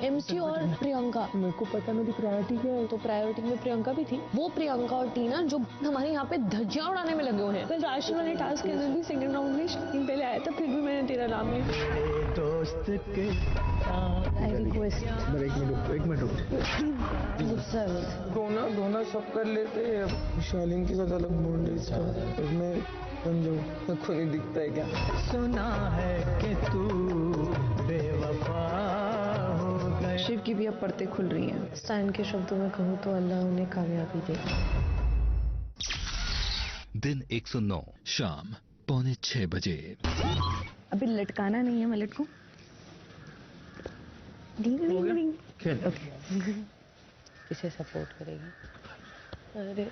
MC और प्रियंका। मेरे को पता मेरी प्रायोरिटी क्या है। तो प्रायोरिटी में प्रियंका भी थी। वो प्रियंका और टीना जो हमारे यहाँ पे धज्जियां उड़ाने में लगे हुए हैं। कल राशन वाले टास्क के अंदर भी सेकंड राउंड में शाहीन पहले आया था, फिर भी मैंने तेरा नाम लिया। दोस्त के आई रिक्वेस्ट। एक मिनट गुस्सा रोना सब कर लेते हैं। शालीन के साथ अलग मूड है इसका। मैं बन जाऊँ खुद नहीं दिखता है क्या। सुना है कि तू बेवफा हो गया। शिव की भी अब परतें खुल रही हैं। स्टैन के शब्दों में कहूँ तो अल्लाह उन्हें कामयाबी दे। दिन 109 शाम 5:45 बजे। अभी लटकाना नहीं है मलट को। किसे सपोर्ट करेगी? अरे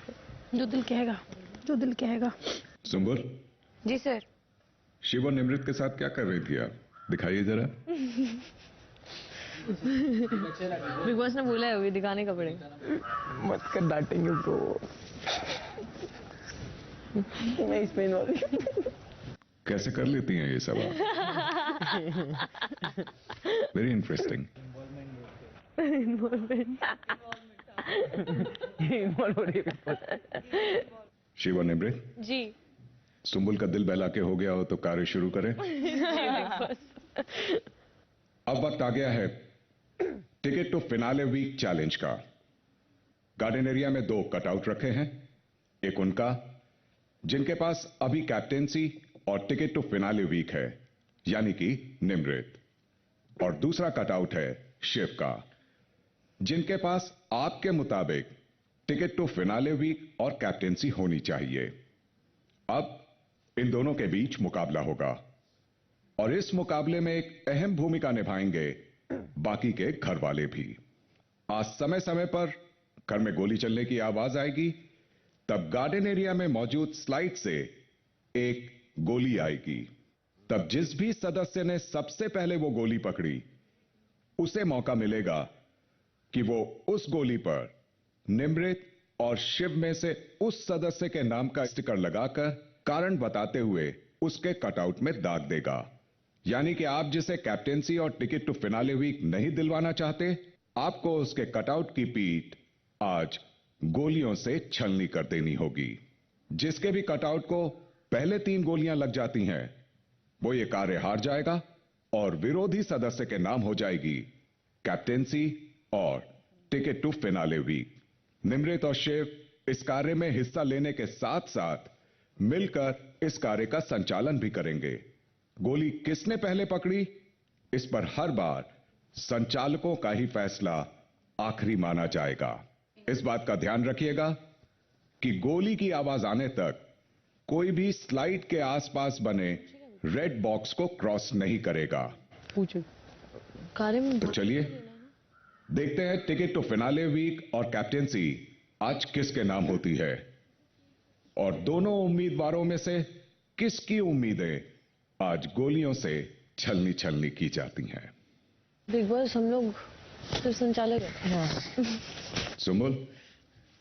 जो दिल कहेगा, जो दिल कहेगा। सुंबुल जी सर। शिव और निमृत के साथ क्या कर रही थी आप? दिखाइए जरा। बिग बॉस ने बोला है अभी दिखाने का पड़ेगा। मत कर, डांटेंगे ब्रो। मैं इसमें इन्वॉल्व। कैसे कर लेती हैं ये सब आप? Very interesting. शिव और निमृत जी। सुंबुल का दिल बहला के हो गया हो तो कार्य शुरू करें। अब वक्त आ गया है ticket to finale week challenge का। गार्डन एरिया में 2 कटआउट रखे हैं। एक उनका जिनके पास अभी कैप्टेंसी और टिकट टू फिनाले वीक है, यानी कि निमृत, और दूसरा कटआउट है शिव का, जिनके पास आपके मुताबिक टिकट टू फिनाले वीक और कैप्टेंसी होनी चाहिए। अब इन दोनों के बीच मुकाबला होगा और इस मुकाबले में एक अहम भूमिका निभाएंगे बाकी के घर वाले भी। आज समय समय पर घर में गोली चलने की आवाज आएगी, तब गार्डन एरिया में मौजूद स्लाइड से एक गोली आएगी। तब जिस भी सदस्य ने सबसे पहले वो गोली पकड़ी, उसे मौका मिलेगा कि वो उस गोली पर निमृत और शिव में से उस सदस्य के नाम का स्टिकर लगाकर कारण बताते हुए उसके कटआउट में दाग देगा। यानी कि आप जिसे कैप्टेंसी और टिकट टू फिनाले वीक नहीं दिलवाना चाहते, आपको उसके कटआउट की पीठ आज गोलियों से छलनी कर देनी होगी। जिसके भी कटआउट को पहले 3 गोलियां लग जाती हैं, वो ये कार्य हार जाएगा और विरोधी सदस्य के नाम हो जाएगी कैप्टेंसी और ticket to finale week. Nimrit और शिव इस कार्य में हिस्सा लेने के साथ साथ मिलकर इस कार्य का संचालन भी करेंगे। गोली किसने पहले पकड़ी, इस पर हर बार संचालकों का ही फैसला आखिरी माना जाएगा। इस बात का ध्यान रखिएगा कि गोली की आवाज आने तक कोई भी स्लाइड के आसपास बने रेड बॉक्स को क्रॉस नहीं करेगा। पूछो कार्य में तो चलिए देखते हैं टिकट टू फिनाले वीक और कैप्टेंसी आज किसके नाम होती है और दोनों उम्मीदवारों में से किसकी उम्मीदें आज गोलियों से छलनी छलनी की जाती हैं। बिग बॉस हम लोग सिर्फ संचालक हैं। सुंबुल,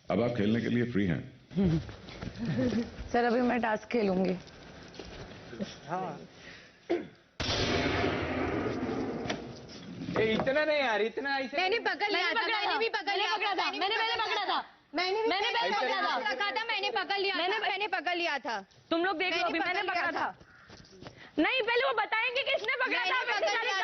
अब आप खेलने के लिए फ्री हैं। सर अभी मैं टास्क खेलूंगी। इतना नहीं यार, इतना ऐसे मैंने पकड़ लिया था, मैंने भी पकड़ लिया था, मैंने पकड़ा था, मैंने रखा था, मैंने पकड़ लिया, मैंने पकड़ लिया था। तुम लोग देख लो अभी, मैंने पकड़ा था। नहीं, पहले वो बताएंगे किसने पकड़ा था।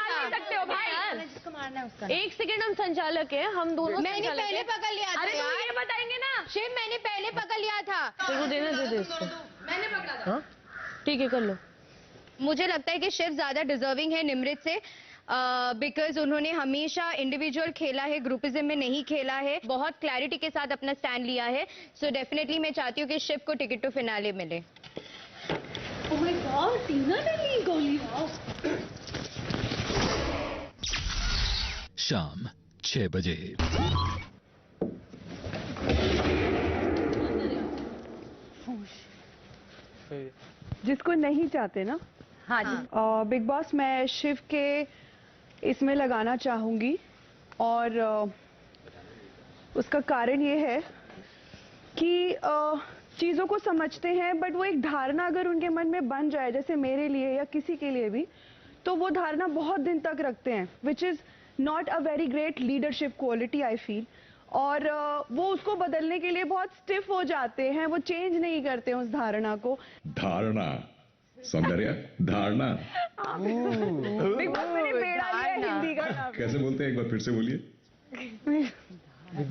नहीं सकते हो भाई, जिसको मारना है उसका। 1 सेकंड, हम संचालक हैं, हम दोनों मैंने पहले पकड़ लिया था। अरे तुम ये बताएंगे ना। शिव मैंने पहले पकड़ लिया था। तो वो देना दे दे इसको। मैंने पकड़ा था। ठीक है, कर लो। मुझे लगता है कि शिव ज्यादा डिजर्विंग है निमृत से, बिकॉज उन्होंने हमेशा इंडिविजुअल खेला है, ग्रुपिज्म में नहीं खेला है, बहुत क्लैरिटी के साथ अपना स्टैंड लिया है। सो डेफिनेटली मैं चाहती हूँ कि शिव को टिकट टू फिनाले मिले। ओह माय गॉड, टीना ने ली गोली। शाम 6 बजे। जिसको नहीं चाहते ना, हाँ जी। बिग बॉस मैं शिव के इसमें लगाना चाहूंगी और उसका कारण ये है कि चीज़ों को समझते हैं, बट वो एक धारणा अगर उनके मन में बन जाए, जैसे मेरे लिए या किसी के लिए भी, तो वो धारणा बहुत दिन तक रखते हैं, which is not a very great leadership quality I feel. और वो उसको बदलने के लिए बहुत स्टिफ हो जाते हैं, वो चेंज नहीं करते उस धारणा को। धारणा, सौंदर्य, धारणा बिग बॉस मैंने बेड़ा लिया हिंदी का। कैसे बोलते हैं, एक बार फिर से बोलिए।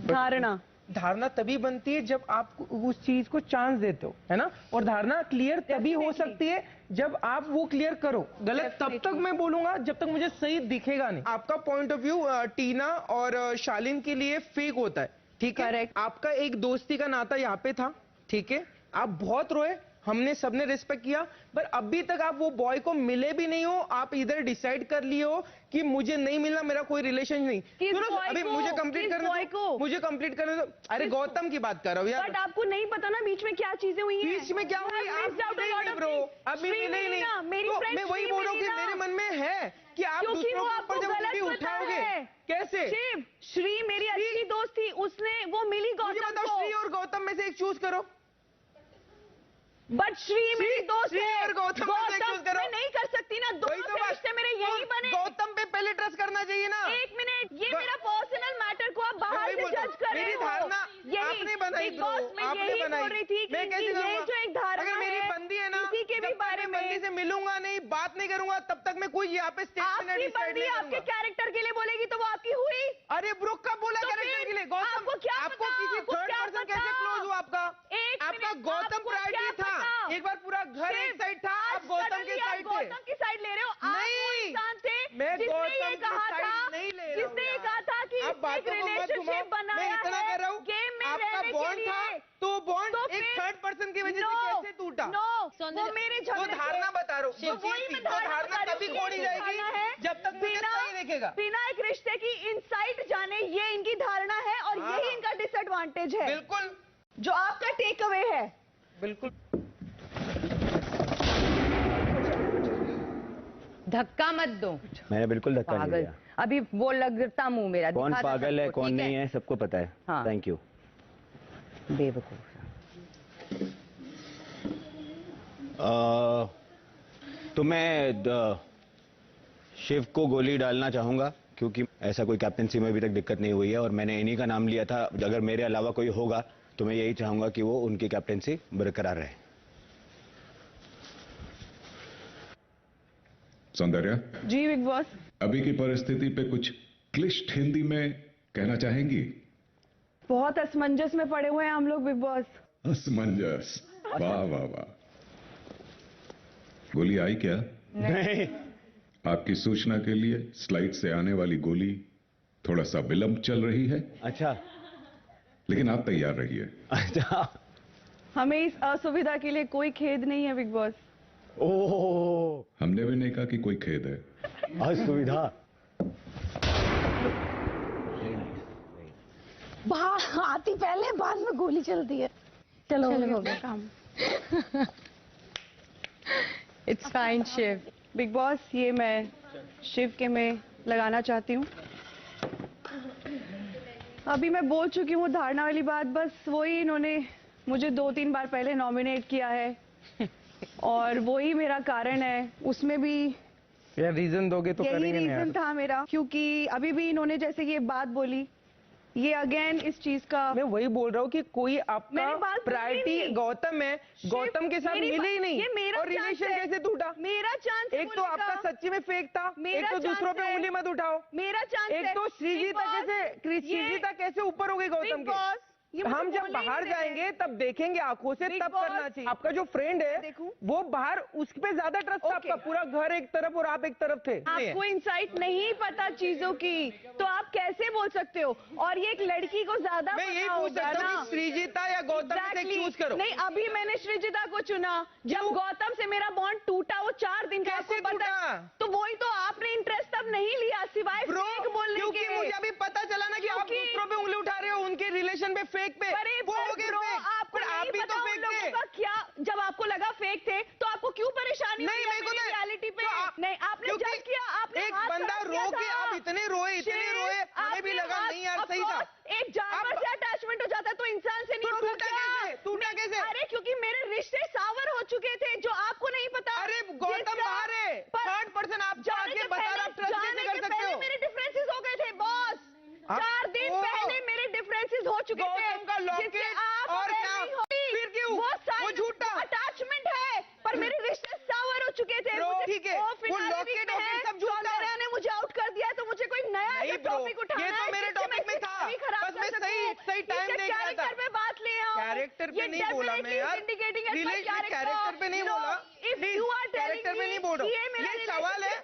धारणा धारणा तभी बनती है जब आप उस चीज को चांस देते हो, है ना। और धारणा क्लियर तभी हो सकती है जब आप वो क्लियर करो। गलत तब तक मैं बोलूंगा जब तक मुझे सही दिखेगा नहीं। आपका पॉइंट ऑफ व्यू टीना और शालीन के लिए फेक होता है, ठीक है। Correct. आपका एक दोस्ती का नाता यहाँ पे था, ठीक है। आप बहुत रोए, हमने सबने रिस्पेक्ट किया, पर अभी तक आप वो बॉय को मिले भी नहीं हो। आप इधर डिसाइड कर लिए हो कि मुझे नहीं मिलना, मेरा कोई रिलेशन नहीं। सुनो, अभी मुझे कंप्लीट करने दो, मुझे कंप्लीट करने दो। अरे गौतम की बात कर रहा हूँ यार। बट आपको नहीं पता ना बीच में क्या चीजें हुई हैं। बीच में क्या हुई, आप मिले ही नहीं ब्रो, अभी मिले ही नहीं। तो मैं वही बोल रहा हूँ कि मेरे मन में है कि आप दूसरों के ऊपर जब भी उठाओगे कैसे। शिव, श्री मेरी अच्छी दोस्त थी, उसने वो मिली गौतम को। श्री और गौतम में से एक चूज करो। बट श्री मेरी दोस्त श्री है, और गौतम में से चूज करो। मैं नहीं कर सकती ना, दोनों से रिश्ते मेरे यही बने। गौतम पे पहले ट्रस्ट करना चाहिए ना। एक मिनट, ये मेरा पर्सनल मैटर को आप बाहर से जज कर रहे हो। मेरी धारणा आपने बनाई ब्रो, आपने बनाई। मैं कैसे करूंगा? जो एक धारणा अगर मेरी बंदी है ना, किसी के भी बारे में बंदी से मिलूंगा नहीं, बात नहीं करूंगा, तब तक मैं कोई यहाँ पे स्टेटमेंट डिसाइड नहीं आपके कैरेक्टर के लिए बोलेगी तो वो आपकी हुई। अरे ब्रो, कब बोला तो कैरेक्टर के लिए? गौतम, आपको किसी थर्ड पर्सन कैसे क्लोज हुआ? आपका गौतम प्रायोरिटी था। एक बार पूरा घर एक साइड था, आप गौतम के साइड थे। गौतम की साइड ले रहे हो? नहीं, इंसान थे मैं जिसने ये गौतम कहा की था, साइड नहीं ले रहा हूँ। जिसने ये कहा था कि आप बातों को मत घुमाओ। मैं इतना कर रहा हूँ, गेम में आपका रहने के बॉन्ड लिए। था, तो बॉन्ड तो एक फिर- थर्ड पर्सन की वजह से No, कैसे टूटा? No, वो मेरे वो झगड़े धारणा बता रहा हूँ, तो वही मैं धारणा तभी खोड़ी जाएगी जब तक मुझे सही दिखेगा। बिना एक रिश्ते की इनसाइट जाने, ये इनकी धारणा है और हाँ। यही इनका डिसएडवांटेज है। बिल्कुल, जो आपका टेक अवे है। बिल्कुल। धक्का मत दो। मैंने बिल्कुल धक्का नहीं पागल, दिया। अभी वो लगता मुंह मेरा। कौन दिखा दो पागल है सबको, कौन ठीक नहीं है सबको पता है। हाँ। Thank you. बेवकूफ। तो मैं शिव को गोली डालना चाहूंगा क्योंकि ऐसा कोई कैप्टनसी में अभी तक दिक्कत नहीं हुई है और मैंने इन्हीं का नाम लिया था। अगर मेरे अलावा कोई होगा तो मैं यही चाहूंगा कि वो उनकी कैप्टनसी बरकरार रहे। सौंदर्य जी बिग बॉस। अभी की परिस्थिति पे कुछ क्लिष्ट हिंदी में कहना चाहेंगी? बहुत असमंजस में पड़े हुए हैं हम लोग बिग बॉस। असमंजस, वाह वाह वाह। गोली आई क्या? नहीं। आपकी सूचना के लिए स्लाइड से आने वाली गोली थोड़ा सा विलंब चल रही है, अच्छा लेकिन आप तैयार रहिए। अच्छा। हमें इस असुविधा के लिए कोई खेद नहीं है बिग बॉस। ओह, हमने भी नहीं कहा कि कोई खेद है। असुविधा। बाहर आती पहले, बाद में गोली चलती है। चलो हो गया काम। It's fine Shiv. Bigg Boss, ये मैं शिव के में लगाना चाहती हूँ। अभी मैं बोल चुकी हूँ धारणा वाली बात, बस वही इन्होंने मुझे 2-3 बार पहले नॉमिनेट किया है और वही मेरा कारण है। उसमें भी यार रीजन दोगे तो यही करेंगे नहीं रीजन यार। था मेरा, क्योंकि अभी भी इन्होंने जैसे ये बात बोली, ये अगेन इस चीज का मैं वही बोल रहा हूँ कि कोई आपका मैंने बात बोली प्रायोरिटी नहीं। गौतम है, गौतम के साथ मेरी मिले ही बात- नहीं ये मेरा और चांस रिलेशन है। कैसे टूटा? मेरा चांस एक तो आपका सच्ची में फेक था, मेरा एक तो दूसरों चांस पे है। उंगली मत उठाओ, मेरा चांस एक तो श्रीजीता कैसे ऊपर हो गई गौतम के। हम जब बाहर जाएंगे तब देखेंगे आंखों से, बिग तब बॉस, करना चाहिए। आपका जो फ्रेंड है देखूं? वो बाहर, उस पे ज्यादा ट्रस्ट था ओके। आपका। पूरा घर एक तरफ और आप एक तरफ थे। आपको इंसाइट नहीं पता चीजों की, तो आप कैसे बोल सकते हो? और ये एक लड़की को ज्यादा मैं यही पता पूछ होगा सकता ना। हूँ कि श्रीजीता या गौतम में से Exactly. चूज करो। नहीं, अभी मैंने श्रीजिता को चुना। जब गौतम से मेरा बॉन्ड टूटा, वो 4 दिन का कैसे आपको पता टूटा? है। तो वही तो आपने इंटरेस्ट तब नहीं लिया, सिवाय ब्रो, फेक बोलने क्योंकि के। मुझे अभी पता चला ना कि आप क्योंकि- दूसरों पे उंगली उठा रहे हो, उनके रिलेशन पे फेक पे। अरे वो पर हो गए ब्रो, फेक, आपको पर आप नहीं भी पता तो उन फेक लोगों थे। का क्या। जब आपको लगा फेक थे तो आपको क्यों परेशानी नहीं, हुई मेरे को तो- रियलिटी पे? तो आप- नहीं, आपने क्योंकि जज किया, आपने एक हाथ बंदा खड़ा किया रो के था। आप इतने रोए, हमें भी आपने लगा हाथ- नहीं यार of सही था। course, एक जानवर आप- से अटैचमेंट हो जाता है तो इंसान से नहीं तो होगा टूटा क्या? कैसे? टूटा नहीं, कैसे? अरे क्योंकि मेरे रिश्ते सावर हो चुके थे, जो आपको नहीं पता। अरे गौतम बाहर है, पर- थर्ड पर्सन आप जाने आके से बता रहे, पहले- आप ट्रस्ट जाने कैसे से कर सकते पहले हो? मेरे डिफरेंसेस हो गए थे मैं यार कैरेक्टर पे नहीं बोला, कैरेक्टर पे नहीं बोल रहा हूँ। ये सवाल है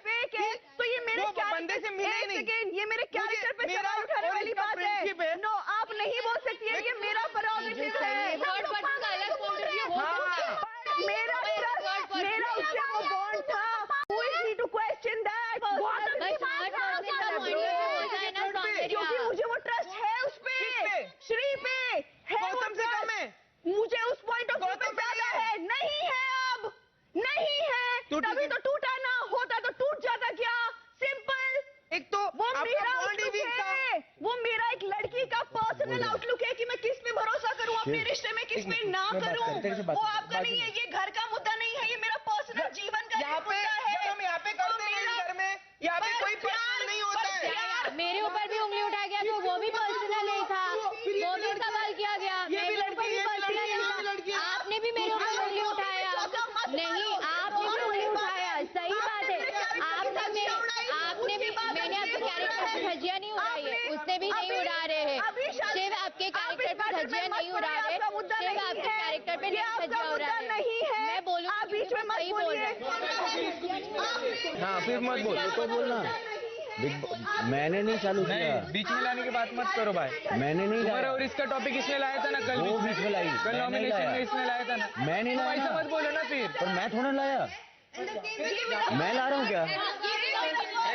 तो ये मेरे बंदे से मिले ही नहीं, ये मेरे कैरेक्टर पे सवाल उठाने वाली बात है। नो, आप नहीं बोल सकती है, ये मेरा प्रोग्राम है। मेरा उससे वो बॉन्ड था। Who is he to question that? क्योंकि मुझे वो ट्रस्ट है उस पे, श्री पे है। गौतम से कम है, मुझे उस पॉइंट ऑफ व्यू पे ज्यादा है। नहीं है, अब नहीं है, तभी तो टूटा ना होता तो टूट जाता क्या? सिंपल। एक तो वो मेरा आउटलुक है, वो मेरा एक लड़की का पर्सनल आउटलुक है कि मैं किस पे भरोसा करूं अपने रिश्ते में, किस पे ना करूं। वो आपका नहीं है, ये घर का मुद्दा नहीं है, ये मेरा पर्सनल जीवन का मुद्दा है। हम यहाँ पे करते हैं घर में, यहाँ पे कोई पर्सनल नहीं होता है। मेरे ऊपर भी उंगली उठाया गया तो वो भी पर्सनल नहीं था, वो भी सवाल किया गया। मेरे ऊपर भी पर्सनल नहीं था, आपने भी मेरे ऊपर उंगली उठाया। नहीं, आपने भी उंगली उठाया, सही बात है। आपने भी, मैंने आपके कैरेक्टर पर धज्जियां नहीं उड़ाई है, उसने भी नहीं उड़ा रहे हैं। सिर्फ आपके कैरेक्टर पर धज्जियां नहीं उड़ा रहे, सिर्फ आपके कैरेक्टर पे नहीं धज्जियां उड़ा रहे। मैं बोलूँगी बीच में सही बोल रहे हैं। हाँ, फिर मत बोल, तो बोलना। मैंने नहीं चालू किया। बीच में लाने की बात मत करो भाई। मैंने नहीं लाया। और इसका टॉपिक इसने लाया था ना कल, वो बीच में लाई। कल नॉमिनेशन में इसने लाया था ना। मैं नहीं लाया। ऐसा मत बोलो ना फिर। पर मैं थोड़ा लाया, मैं ला रहा हूँ क्या?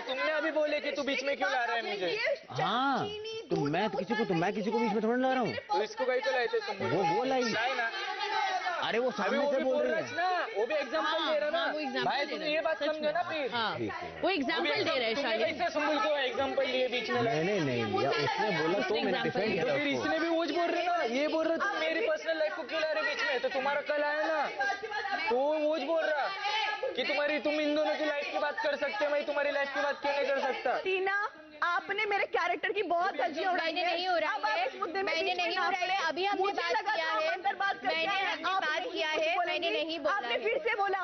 तुमने अभी बोले कि तू बीच में क्यों ला रहा है मुझे? हाँ, तो मैं किसी को बीच में थोड़ा ला रहा हूँ। तो इसको कहीं तो लाए थे तुम। वो लाई ना। अरे वो सामने से बोल रही है ना, वो भी एग्जांपल दे रहा ना भाई, तुम ये बात समझो ना फिर। वो एग्जाम्पल दे रहे हैं शायद। कैसे सुम्बुल को एग्जांपल लिए बीच में? मैंने नहीं लिया, उसने बोला तो मैंने डिफेंड किया। फिर इसने भी वो बोल रहे ना, ये बोल रहा तुम मेरी पर्सनल लाइफ को क्यों ला रहे बीच में? तो तुम्हारा कल आया ना, तो वो बोल रहा कि तुम इन दोनों की लाइफ की बात कर सकते, मैं तुम्हारी लाइफ की बात क्यों नहीं कर सकता? टीना, आपने मेरे कैरेक्टर की बहुत धज्जियां उड़ाई है। नहीं उड़ाई है, मैंने नहीं उड़ाई है। अभी हमने बात किया है, मैंने बात किया है, मैंने नहीं बोला। आपने फिर से बोला।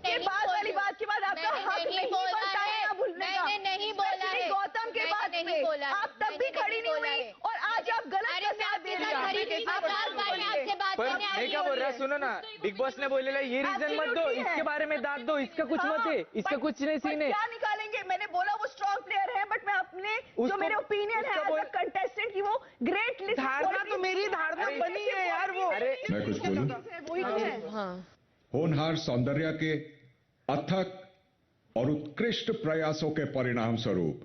ये बात वाली बात के बाद आपका हक नहीं बनता है ना भूलने का। मैंने नहीं बोला है, गौतम के बाद नहीं बोला, आप तब भी खड़ी नहीं हुई और आज आप गलत का साथ दे दिया। पर मैं क्या बोल रहा, सुनो ना, बिग बॉस ने बोले ये रीजन मत दो, इसके बारे में दाद दो, इसका कुछ मत है, इसका कुछ नहीं सीन है। क्या निकालेंगे? मैंने बोला वो स्ट्रॉन्ग प्लेयर है, बट मैं अपने जो मेरे ओपिनियन है एज अ कंटेस्टेंट की वो ग्रेट लिस्ट। धारणा तो मेरी धारणा बनी है यार वो। मैं कुछ बोलूं? वही तो है। होनहार सौंदर्या के अथक और उत्कृष्ट प्रयासों के परिणाम स्वरूप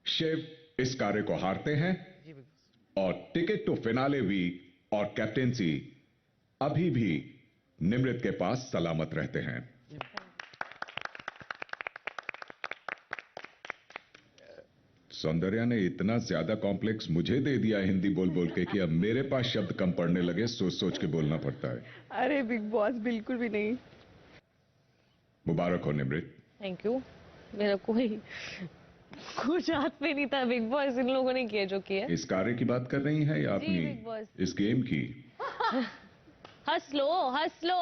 शिव इस कार्य को हारते हैं और टिकट टू फिनाले वीक और कैप्टेंसी अभी भी निमृत के पास सलामत रहते हैं। सौंदर्या ने इतना ज्यादा कॉम्प्लेक्स मुझे दे दिया हिंदी बोल बोल के कि अब मेरे पास शब्द कम पड़ने लगे, सोच सोच के बोलना पड़ता है। अरे बिग बॉस बिल्कुल भी नहीं। मुबारक हो निमृत। Thank you. मेरा कोई कुछ हाथ में नहीं था, बिग बॉस इन लोगों ने किया जो किया। इस कार्य की बात कर रही हैं या जी, बिग बॉस। अपनी इस गेम की? हंस लो, हंस लो,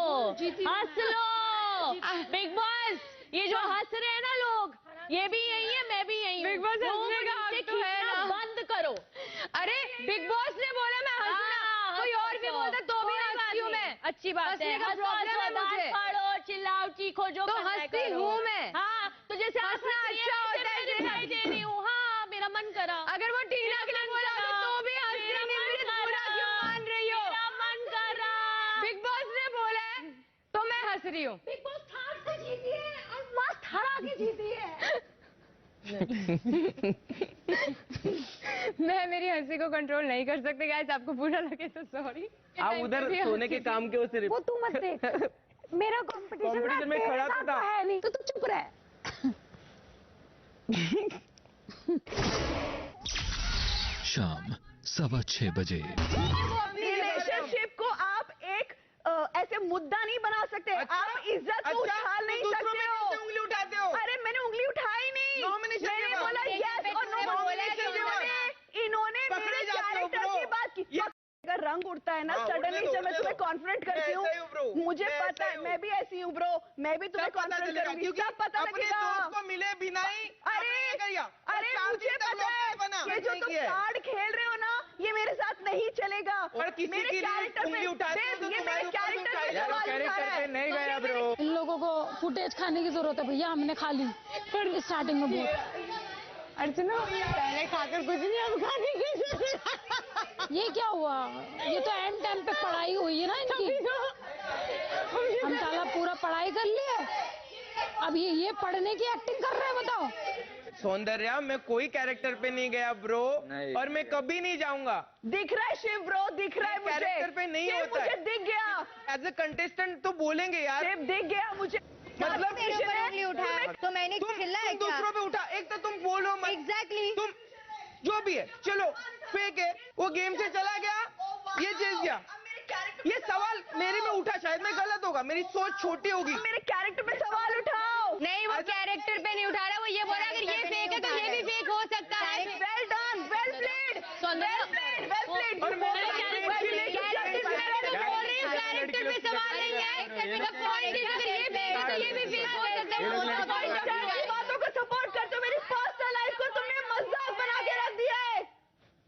हंस लो। बिग बॉस, ये जो हंस रहे हैं ना लोग, ये भी यही है, मैं भी यही हूँ। बिग बॉस हंसने का हक तो है ना। बंद करो। अरे बिग बॉस ने बोला मैं हंसना, कोई और भी बोलता तो भी हंसती हूँ मैं। अच्छी बात है। हंसने का प्रॉब्लम है मुझे। फाड़ो, चिल्लाओ, चीखो, जो तो हंसती हूँ मैं। हाँ, तो जैसे हंसना अच्छा होता है, दिखाई दे रही हूँ। हाँ, मेरा मन करा। अगर वो टीना के लिए बोला तो भी हंसती हूँ। बुरा क्यों मान रही हो? मेरा मन करा। बिग बॉस ने बोला है तो मैं हंस रही हूँ। बिग बॉस थार से जीती है और मस्त हरा के जीती है। मैं मेरी हंसी को कंट्रोल नहीं कर सकते गाइस, आपको बुरा लगे तो सॉरी। आप उधर सोने के काम के हो सिर्फ। वो तू मत देख। मेरा कंपटीशन में खड़ा तो था। है नहीं, तो तू चुप रह। शाम 6:15 बजे। रिलेशनशिप को आप एक ऐसे मुद्दा नहीं बना सकते। आप इज्जत को उछाल नहीं सकते हो। उंगली उठाते हो? अरे मैंने उंगली उठाई नहीं, नॉमिनेशन के मैंने बाद। बोला यस और नो। नॉमिनेशन के बाद। इन्होंने पकड़े मेरे जाते हो, कैरेक्टर bro। की बात की। अगर रंग उड़ता है ना हाँ, सडनली उड़ने दो, जब मैं उड़ने तुम्हें दो। कॉन्फिडेंट करती मैं ऐसा ही हूँ, bro। हूँ, मुझे मैं पता ऐसा ही है, हूँ। मैं भी ऐसी हूँ ब्रो। मैं भी तुम्हें सब पता कॉन्फिडेंट चलेगा, करूंगी, क्योंकि सब पता अपने लगेगा। दोस्त को मिले बिना ही अरे आपने क्या किया? अरे और मुझे शादी तक पता लोग बना। है, ये जो नहीं तुम किया है। कार्ड खेल रहे हो ना, ये मेरे साथ नहीं चलेगा। और किसी मेरे की कैरेक्टर उंगली उठाते हैं तो ये तुम्हारे मेरे ऊपर कैरेक्टर पे उठाएगा। सवाल उठा रहा है। नहीं गया ब्रो। इन लोगों को फुटेज खाने की जरूरत है भैया, हमने खा ली फिर स्टार्टिंग में बहुत। अर्चना पहले खाकर कुछ नहीं, अब खाने की ये क्या हुआ? ये तो एंड टाइम पे पढ़ाई हुई है ना इनकी। हम साला पूरा पढ़ाई कर लिए, अब ये पढ़ने की एक्टिंग कर रहे हैं, बताओ। सौंदर्या, मैं कोई कैरेक्टर पे नहीं गया ब्रो, और मैं कभी नहीं जाऊंगा। दिख रहा है शिव ब्रो, दिख रहा है मुझे। कैरेक्टर पे नहीं शिव, होता है। मुझे दिख गया। एज ए कंटेस्टेंट तो बोलेंगे यार। शिव दिख गया मुझे। मतलब मेरे ऊपर उंगली उठाया तो मैंने चिल्लाया तुम दूसरों पे उठा, एक तो तुम बोलो मत। एग्जैक्टली। तुम जो भी है चलो फेक है, वो गेम से चला गया, ये जीत गया। ये सवाल मेरे में उठा, शायद मैं गलत होगा, मेरी सोच छोटी होगी। मेरे कैरेक्टर पे सवाल उठाओ। नहीं, वो कैरेक्टर पे नहीं उठा रहा, वो ये बोल रहा है अगर ये फेक है तो ये भी फेक हो सकता है। Well done, well played, well played, well played. और मेरे कैरेक्टर पे सवाल नहीं है, पॉइंट है अगर ये फेक है तो ये भी फेक हो सकता है। बातों को सपोर्ट करते हो, मेरी पर्सनल लाइफ को तुमने मजाक बना के रख दिया है।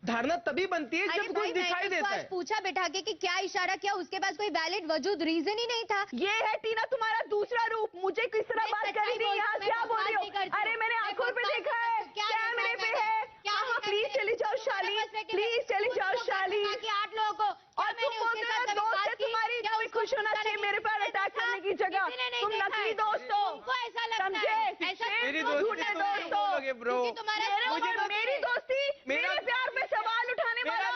धारणा तभी बनती है जब कुछ दिखाई देता है। पूछा बैठा के कि क्या इशारा किया, उसके पास कोई वैलिड वजूद रीजन ही नहीं था। ये है टीना तुम्हारा दूसरा रूप। मुझे किस तरह बात करी थी, यहाँ क्या बोल रही हो? अरे मैंने आंखों पे देखा है, कैमरे पे है। हाँ प्लीज चली जाओ शाली, प्लीज चली जाओ शाली। 8 लोगों को और तुम बोलते हो ना दोस्त है तुम्हारी, तुम्हें खुश होना चाहिए मेरे पर अटैक करने की जगह। तुम नकली दोस्त हो, ऐसा लगता समझे? है। ऐसा मेरी दोस्ती तुम बोलोगे ब्रो। मेरी दोस्ती, मेरे प्यार पे सवाल उठाने वाला,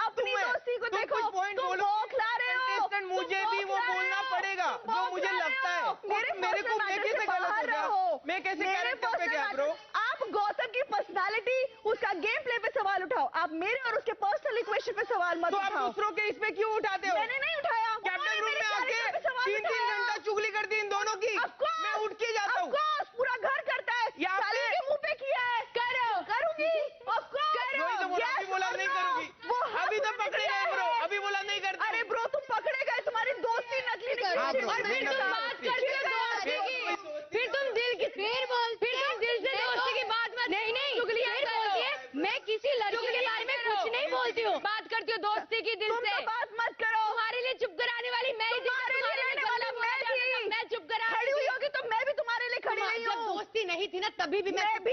अपनी दोस्ती को देखो। तुम बौखला रहे हो। मुझे भी वो बोलना पड़ेगा जो मुझे लगता है। मेरे को मैं कैसे गलत हो गया? मैं कैसे कैरेक्टर पे गया ब्रो? आप गौतम की पर्सनालिटी, उसका गेम प्ले पे सवाल उठाओ। आप मेरे और उसके पर्सनल इक्वेशन पे सवाल मत तो आप उठाओ। दूसरों के इस पे क्यों उठाते हो? मैंने नहीं उठाया। कैप्टन रूम में आके 3-3 घंटा चुगली करती इन दोनों की। मैं उठ के जाता हूँ। पूरा घर करता है। यहाँ पे शाली के मुंह पे किया है। करूंगी। वही तो बोला, अभी बोला नहीं करूंगी। अभी तो पकड़े गए ब्रो, अभी बोला नहीं करती। अरे ब्रो तुम पकड़े गए, तुम्हारी दोस्ती नकली निकली। हाँ ब्रो, और फिर नहीं तुम नकली बात दोस्ती। करते हो दोस्ती की। फिर तुम दिल की फिर तुम दिल से दोस्ती की बात मत। नहीं चुगलियां बोलती है। मैं किसी लड़की के बारे में कुछ नहीं बोलती हूँ। बात करती हो दोस्ती की दिल से। बात मत करो। तुम्हारे लिए चुप कराने वाली मैं ही थी। मैं चुप करा खड़ी हुई होगी तो मैं भी तुम्हारे लिए खड़ी हुई हूँ। दोस्ती नहीं थी ना तभी भी मैं भी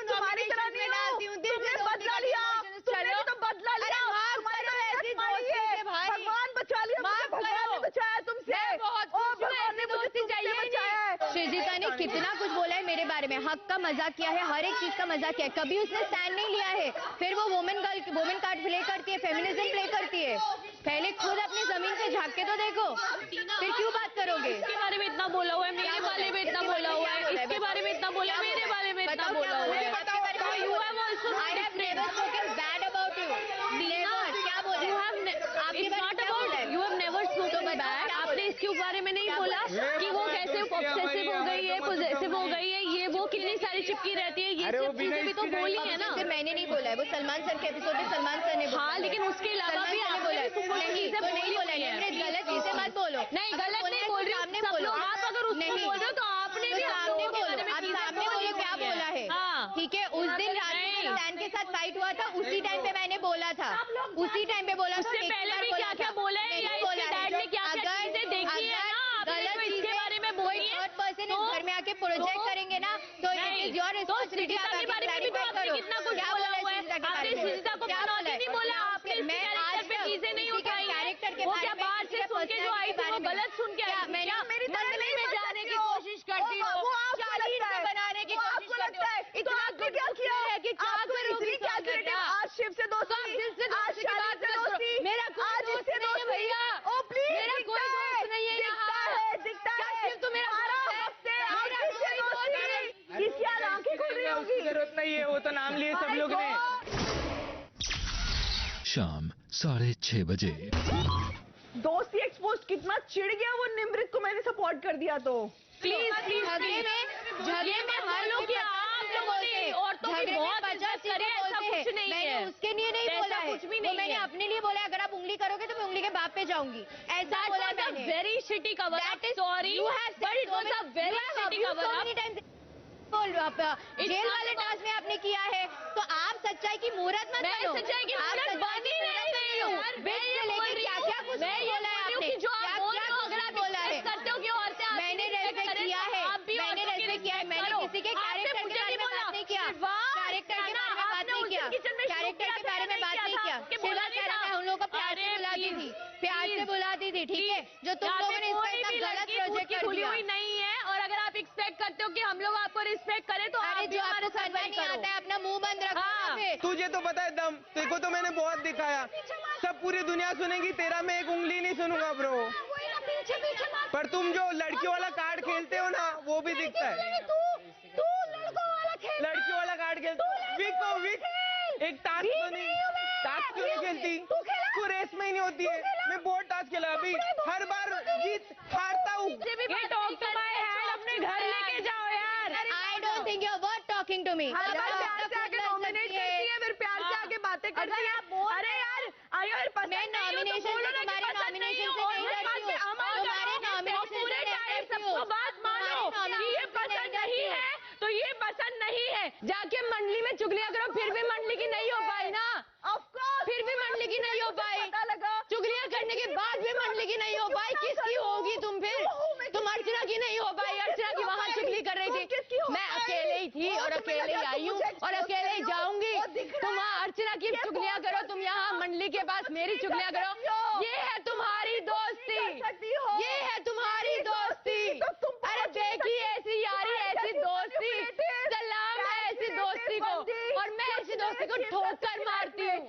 तुम्हारी तरह नहीं हूँ। तुमने बदला लिया, तुमने भी तो बदला लिया। तुम्हारी तो ऐसी दोस्ती है। भगवान बचा लिया, भगवान ने बचाया तुमसे। भगवान ने दोस्ती चाहिए बचाया है। श्रीजिता ने कितना कुछ बोला है मेरे बारे में, हक का मजाक किया है, हर एक चीज का मजाक किया है, कभी उसने स्टैंड नहीं लिया है। फिर वो वुमेन कार्ड प्ले करती है, फेमिनिज्म प्ले करती है। पहले खुद अपनी जमीन से झांक के तो देखो, फिर क्यों बात करोगे? इसके बारे में इतना बोला हुआ है, मेरे बारे में इतना बोला हुआ है, इसके बारे में इतना बोला, मेरे बारे में इतना बोला हुआ है। You have also never spoken bad about you. Never. क्या बोला? It's not about you have never spoken bad. आपने इसके बारे में नहीं बोला कि वो कैसे ऑब्सेसिव हो गई है, पॉजेसिव हो गई है, ये वो कितनी सारी चिपकी रहती है, ये सब चीजें भी तो बोली है ना। मैंने नहीं बोला है, वो सलमान सर के एपिसोड में सलमान सर ने बोला। हाँ लेकिन उसके अलावा भी आपने चीजें नहीं बोला है। गलत चीजें मत बोलो। नहीं गलत नहीं बोल रही हूँ, सब लोग आप अगर उसको बोल रहे हो तो आपने भी सामने बोलो, आप सामने बोलो क्या बोला है। हाँ ठीक है, उस दिन रात में स्टैन के साथ फाइट हुआ था, उसी टाइम पे मैंने बोला था, उसी टाइम पे बोला था। उससे पहले भी क्या क्या बोला है या इसके डैड ने क्या क्या चीजें देखी है ना, गलत इसके बारे में बोली है। थर्ड पर्सन इस घर में आके प्रोजेक्ट करेंगे ना तो इट इज योर रिस्पांसिबिलिटी। के बारे में भी तो आपने कितना कुछ बोला हुआ है। आपने सुनीता को मनौती नहीं बोला, आपने मैं आज पे चीजें नहीं उठाई कैरेक्टर के। वो क्या बाहर से सुन के जो आई थी वो गलत सुन के आई। मैंने मेरी मंडली में जाने की कोशिश करती हो, शालीन को बनाने की कोशिश करती हो। इतना आपने क्या किया है कि क्या करोगी? आज शिव से दोस्ती, दिल से आज शाली से दोस्ती, मेरा आज इससे दोस्ती भैया। ओ प्लीज, मेरा कोई दोस्त नहीं है यहाँ। दिखता है शिव तो मेरा हफ्ते इसकी आज आंखें खुल रही होगी। जरूरत नहीं है, वो तो नाम लिए सब लोग ने। शाम 6:30 बजे। दोस्ती एक्सपोज कितना चिढ़ गया वो निमृत को मैंने सपोर्ट कर दिया तो। प्लीज झगड़े में हर लोग की आप लोगों ने औरतों की बहुत इज्जत करी है, ऐसा कुछ नहीं है। मैंने उसके लिए नहीं बोला है, कुछ भी नहीं, मैंने अपने लिए बोला है। अगर आप उंगली करोगे तो मैं उंगली के बाप पे जाऊंगी, ऐसा बोला मैंने। Very shitty cover up, sorry but it was a very shitty cover up. Jail वाले टास्क में आपने किया है, तो आप सच्चाई की मुहूर्त मत बनो। सच्चाई की मुहूर्त बनी नहीं हूँ। बीच से लेके क्या क्या कुछ बोला है आपने, जो आप बोल रहे हो, अगर आप बोला है करते हो कि औरतें मैंने रेस्पेक्ट किया है, मैंने रेस्पेक्ट किया है, मैंने किसी के कैरेक्टर के बारे में बात नहीं किया, कैरेक्टर के बारे में बात नहीं किया, कैरेक्टर के बारे में बात नहीं किया। शिवा कह रहा था, उन लोगों को प्यार से बुलाती थी, प्यार से बुलाती थी, ठीक है। जो तुम लोगों ने इसका गलत प्रोजेक्ट कर दिया नहीं है, और अगर आप एक्सपेक्ट करते हो कि हम लोग आपको रिस्पेक्ट करें, तो अरे जो आपको करना नहीं आता है अपना मुंह बंद रखो। तुझे तो पता है दम, तेरे को तो मैंने बहुत दिखाया, सब पूरी दुनिया सुनेगी, तेरा मैं एक उंगली नहीं सुनूंगा ब्रो। पर तुम जो लड़कियों वाला कार्ड खेलते हो ना, वो भी दिखता है। लड़कियों वाला कार्ड खेलते हो, वीक हो वीक, एक टास्क तो नहीं, टास्क क्यों नहीं खेलती तू? रेस में ही नहीं होती है। मैं बहुत टास्क खेला, अभी हर बार जीत हारता हूँ। अपने घर लेके जाओ यार। I don't think you are worth talking to me. प्यार से आके नॉमिनेट करती है, फिर प्यार से आके बातें करती है। अरे यार, मैं नॉमिनेशन से तुम्हारे नॉमिनेशन से नहीं डरती हूँ, तुम्हारे नॉमिनेशन से नहीं डरती हूँ। बात मानो, ये पसंद नहीं है तो ये पसंद नहीं है। जाके मंडली में चुगलियां करो, फिर भी मंडली की नहीं हो पाई ना, फिर भी मंडली की नहीं हो पाई। चुगलियां करने के बाद भी मंडली की नहीं हो पाई, किसकी होगी तुम फिर? तुम अर्चना की नहीं हो पाई, अर्चना की वहाँ चुगली कर रही थी, मैं अकेले ही थी और अकेले ही आई हूँ और अकेले ही जाऊंगी। तुम वहाँ अर्चना की चुगलियां करो, तुम यहाँ मंडली के पास मेरी चुगलियां करो। ये है तुम्हारी दोस्ती, ये है तुम्हारी दोस्ती। अरे देखिए, ऐसी यारी, ऐसी दोस्ती, सलाम है ऐसी दोस्ती को, और मैं ऐसी दोस्ती को ठोक कर मारती हूँ,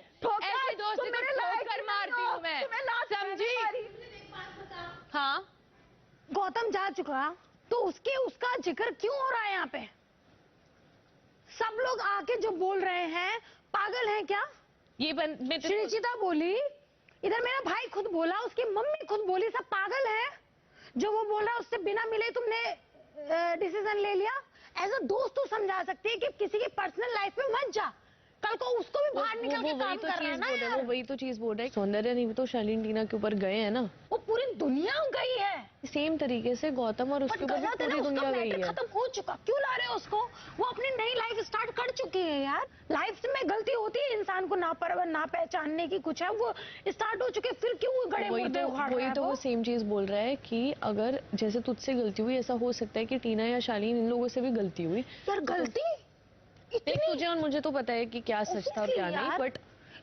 ऐसी दोस्ती को ठोक कर मारती हूँ मैं, समझी? हाँ, गौतम जा चुका तो उसका जिक्र क्यों हो रहा है यहाँ पे? सब लोग आके जो बोल रहे हैं, पागल हैं क्या? ये श्रीचिता बोली, इधर मेरा भाई खुद बोला, उसकी मम्मी खुद बोली, सब पागल है। जो वो बोल रहा है उससे बिना मिले तुमने डिसीजन ले लिया। एज अ दोस्त तो समझा सकती है कि किसी की पर्सनल लाइफ में मत जा, कल को उसको भी बाहर निकल के काम करना है ना यार। वो वही तो चीज बोल रहा है। सौंदर्य नहीं तो शालीन टीना के ऊपर गए हैं ना, वो पूरी दुनिया गई है। सेम तरीके से गौतम और उसके ऊपर पूरी दुनिया गई है। खत्म हो चुका, क्यों ला रहे हो उसको? वो अपनी नई लाइफ स्टार्ट कर चुकी है यार। लाइफ में गलती होती है, इंसान को ना पहचानने की कुछ है, वो स्टार्ट हो चुके, फिर क्यों गड़े मुद्दे उखाड़ रहा है? वही तो वो सेम चीज बोल रहा है कि अगर जैसे तुझसे गलती हुई, ऐसा हो सकता है कि टीना या शालीन इन लोगों से भी गलती हुई। यार गलती तुझे और मुझे तो पता है कि क्या सच था और क्या नहीं, बट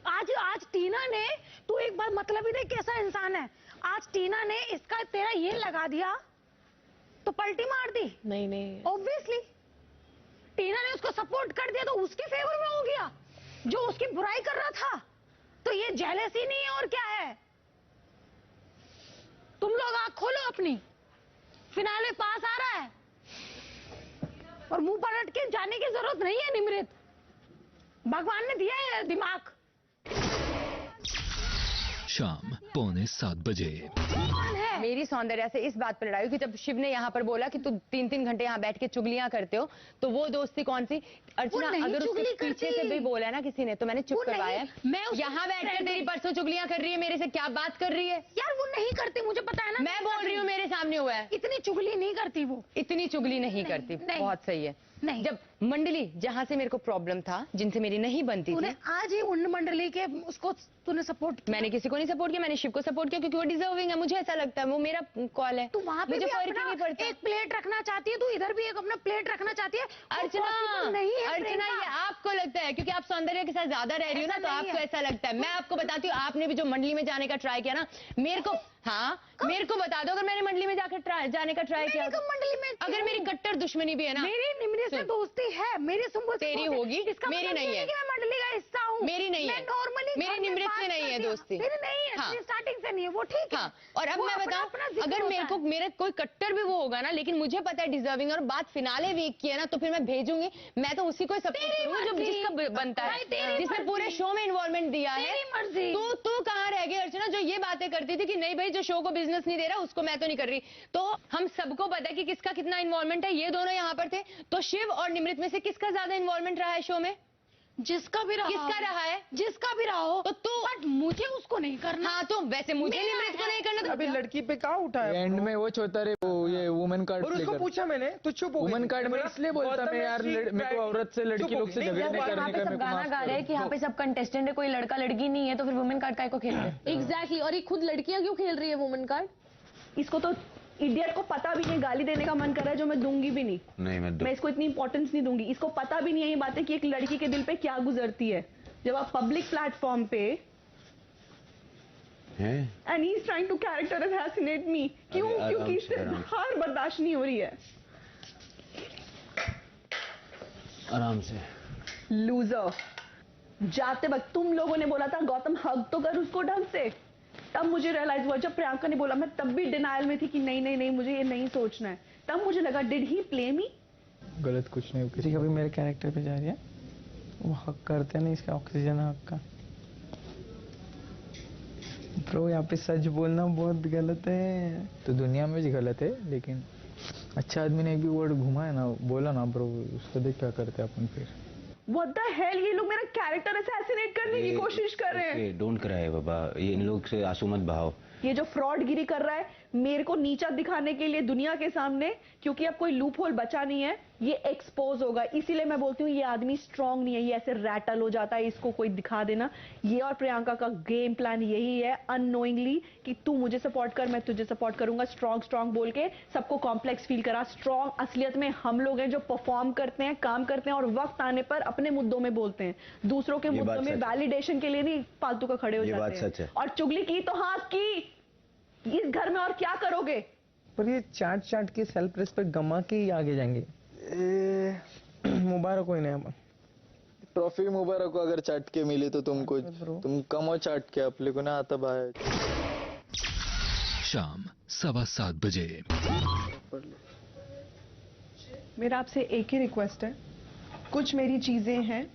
आज टीना ने, तू एक बार मतलब ही नहीं कैसा इंसान है, आज टीना ने इसका तेरा ये लगा दिया तो पलटी मार दी। नहीं ऑब्वियसली टीना ने उसको सपोर्ट कर दिया तो उसके फेवर में हो गया, जो उसकी बुराई कर रहा था। तो ये जेलसी नहीं है और क्या है? तुम लोग आंख खोलो अपनी, फिनाले पास आ रहा है और मुंह पर अटके जाने की जरूरत नहीं है। निमृत, भगवान ने दिया है दिमाग। शाम 6:45 बजे। मेरी सौंदर्य से इस बात पर लड़ाई हुई कि जब शिव ने यहाँ पर बोला कि तू 3-3 घंटे यहाँ बैठ के चुगलियां करते हो, तो वो दोस्ती कौन सी? अर्चना, अगर उसके पीछे से भी बोला ना किसी ने, तो मैंने चुप करवाया। मैं यहाँ बैठकर तेरी परसों चुगलियां कर रही है मेरे से, क्या बात कर रही है यार? वो नहीं करती, मुझे पता है ना। मैं बोल रही हूँ, मेरे सामने हुआ है। इतनी चुगली नहीं करती वो, इतनी चुगली नहीं करती। बहुत सही है। नहीं, जब मंडली जहां से मेरे को प्रॉब्लम था, जिनसे मेरी नहीं बनती थी, आज ही उन मंडली के उसको तूने सपोर्ट किया। मैंने किसी को नहीं सपोर्ट किया, मैंने शिव को सपोर्ट किया क्योंकि वो डिजर्विंग है, मुझे ऐसा लगता है, वो मेरा कॉल है। तू वहाँ पे मुझे भी फर्क ही नहीं पड़ता। एक प्लेट रखना चाहती है, तू इधर भी एक अपना प्लेट रखना चाहती है। अर्चना नहीं है अर्चना, ये आपको लगता है क्योंकि आप सौंदर्य के साथ ज्यादा रह रही हो ना, तो आपको ऐसा लगता है। मैं आपको बताती हूँ, आपने भी जो मंडली में जाने का ट्राई किया ना, मेरे को, हाँ मेरे को बता दो, अगर मैंने मंडली में जाकर जाने का ट्राई किया, मंडली में अगर मेरी कट्टर दुश्मनी भी है ना, मेरी निमृत से दोस्ती है, मेरी सुंबुल तेरी होगी, मेरी नहीं है। मैं मंडली का हिस्सा हूँ, मेरी नहीं है। नॉर्मली मेरी निमृत से नहीं है दोस्ती, मेरी नहीं है, स्टार्टिंग से नहीं है वो, ठीक है। और अब मैं बताऊं, अगर मेरे कोई कट्टर भी वो होगा ना, लेकिन मुझे पता है डिजर्विंग, और बात फिनाले वीक की है ना, तो फिर मैं भेजूंगी, मैं तो उसी को सपोर्ट करूंगी जो जिसका बनता है, जिसने पूरे शो में इन्वॉल्वमेंट दिया है। तू कहाँ रह गई अर्चना, जो ये बातें करती थी कि नहीं भाई, जो शो को बिजनेस नहीं दे रहा उसको मैं तो नहीं कर रही। तो हम सबको पता है कि किसका कितना इन्वॉल्वमेंट है, ये दोनों यहाँ पर थे, तो शिव और निमृत में से किसका ज्यादा इन्वॉल्वमेंट रहा है शो में? जिसका भी रहा किसका रहा है? जिसका भी रहा हो तो तू बट मुझे उसको नहीं करना। हाँ तो वैसे मुझे निमृत को नहीं करना। तो अभी लड़की पे कहाँ उठाया एंड में वो चौतारे वो ये वुमेन कार्ड और उसको पूछा मैंने तो चुप हो गई। वुमेन कार्ड में इसलिए बोलता मैं यार मेरे को औरत से लड़की लोग से झगड़े नहीं करने का। सब गाना गा रहे हैं कि यहाँ पे सब कंटेस्टेंट है, कोई लड़का लड़की नहीं है, तो फिर वुमेन कार्ड काय को खेल रहे हैं? एग्जैक्टली। और ये खुद लड़कियां क्यों खेल रही है वुमेन कार्ड? इसको तो इडियट को पता भी नहीं, गाली देने का मन कर रहा है जो मैं दूंगी भी नहीं। नहीं मैं इसको इतनी इंपॉर्टेंस नहीं दूंगी। इसको पता भी नहीं है ये बातें कि एक लड़की के दिल पे क्या गुजरती है जब आप पब्लिक प्लेटफॉर्म पे and he is trying to character assassinate me. क्यों? क्योंकि इससे हार बर्दाश्त नहीं हो रही है। आराम से। लूजर। जाते वक्त तुम लोगों ने बोला था गौतम हग तो कर उसको ढंग से, तब मुझे रियलाइज हुआ। जब प्रियंका ने बोला मैं तब भी डिनायल में थी कि नहीं नहीं नहीं मुझे ये नहीं सोचना है। तब मुझे लगा डिड ही प्ले मी? गलत कुछ नहीं। किसी का भी मेरे कैरेक्टर पे जा रही है, वो हक करते नहीं, इसका ऑक्सीजन हक का। ब्रो यहाँ पे सच बोलना बहुत गलत है। तो दुनिया में भी गलत है, लेकिन अच्छा आदमी ने एक भी वर्ड घुमा है ना, बोला ना ब्रो, उसको देख क्या करते अपन फिर। What the hell? ये लोग मेरा कैरेक्टर असैसिनेट करने की कोशिश कर रहे हैं। डोंट क्राई बाबा, ये इन लोग से आंसू मत बहाओ। ये जो फ्रॉडगिरी कर रहा है मेरे को नीचा दिखाने के लिए दुनिया के सामने, क्योंकि अब कोई लूप होल बचा नहीं है, ये एक्सपोज होगा। इसीलिए मैं बोलती हूँ ये आदमी स्ट्रांग नहीं है, ये ऐसे रैटल हो जाता है इसको कोई दिखा देना। ये और प्रियंका का गेम प्लान यही है अननोइंगली कि तू मुझे सपोर्ट कर, मैं तुझे सपोर्ट करूंगा। स्ट्रांग स्ट्रांग बोल के सबको कॉम्प्लेक्स फील करा। स्ट्रांग असलियत में हम लोग हैं जो परफॉर्म करते हैं, काम करते हैं और वक्त आने पर अपने मुद्दों में बोलते हैं, दूसरों के मुद्दों में वैलिडेशन के लिए नहीं फालतू का खड़े हो जाते हैं। और चुगली की तो हाँ की, इस घर में और क्या करोगे? पर ये चाट चाट के सेल्फ रिस्पेक्ट गमा के ही आगे जाएंगे। मुबारक हो इन्हें। ट्रॉफी मुबारक हो अगर चाट के मिली तो तुमको, तुम कमो चाट के अपने को ना आता बाहर। शाम 7:15 बजे। मेरा आपसे एक ही रिक्वेस्ट है, कुछ मेरी चीजें हैं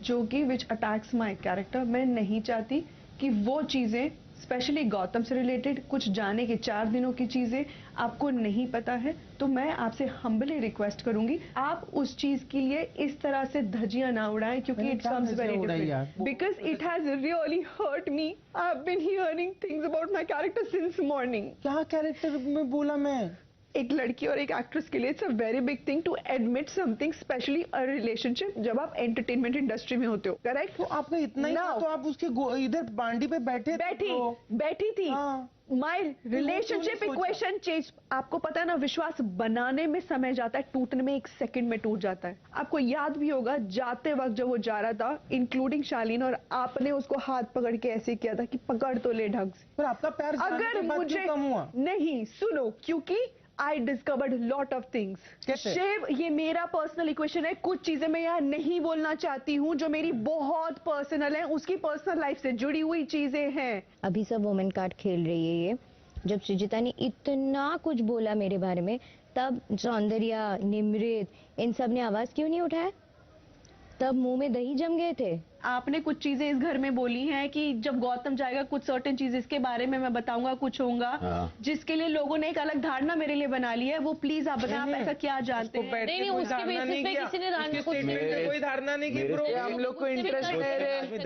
जो कि विच अटैक्स माय कैरेक्टर। मैं नहीं चाहती कि वो चीजें स्पेशली गौतम से रिलेटेड कुछ जाने के 4 दिनों की चीजें आपको नहीं पता है, तो मैं आपसे हम्बली रिक्वेस्ट करूंगी आप उस चीज के लिए इस तरह से धज्जियां ना उड़ाएं, क्योंकि it comes very different because it has really hurt me. I have been hearing things about my character since morning. क्या कैरेक्टर में बोला मैं? एक लड़की और एक एक्ट्रेस के लिए it's a very big thing to admit something, specially a relationship, जब आप एंटरटेनमेंट इंडस्ट्री में होते हो। करेक्ट? तो आपका इतना ही था, तो आप उसके इधर बांडी पे बैठी थी। My relationship equation change. आपको पता है ना, विश्वास बनाने में समय जाता है, टूटने में 1 सेकंड में टूट जाता है। आपको याद भी होगा जाते वक्त जब वो जा रहा था इंक्लूडिंग शालीन, और आपने उसको हाथ पकड़ के ऐसे किया था कि पकड़ तो ले ढंग से। पर आपका प्यार अगर मुझे कम हुआ? नहीं, सुनो, क्योंकि I discovered lot of things. Shiv, ये मेरा पर्सनल इक्वेशन है। कुछ चीजें मैं यहाँ नहीं बोलना चाहती हूँ जो मेरी बहुत पर्सनल है, उसकी पर्सनल लाइफ से जुड़ी हुई चीजें हैं। अभी सब वुमेन कार्ड खेल रही है ये। जब सृजिता ने इतना कुछ बोला मेरे बारे में, तब सौंदर्या, निमृत, इन सब ने आवाज क्यों नहीं उठाया? तब मुंह में दही जम गए थे। आपने कुछ चीजें इस घर में बोली हैं कि जब गौतम जाएगा कुछ सर्टेन चीज इसके बारे में मैं बताऊंगा, कुछ होगा जिसके लिए लोगों ने एक अलग धारणा मेरे लिए बना ली है। वो प्लीज आप बताएं, आप ऐसा क्या जानते हैं? नहीं, उसके बेसिस पे किसी ने कोई धारणा नहीं की ब्रो। हम लोग को इंटरेस्ट है,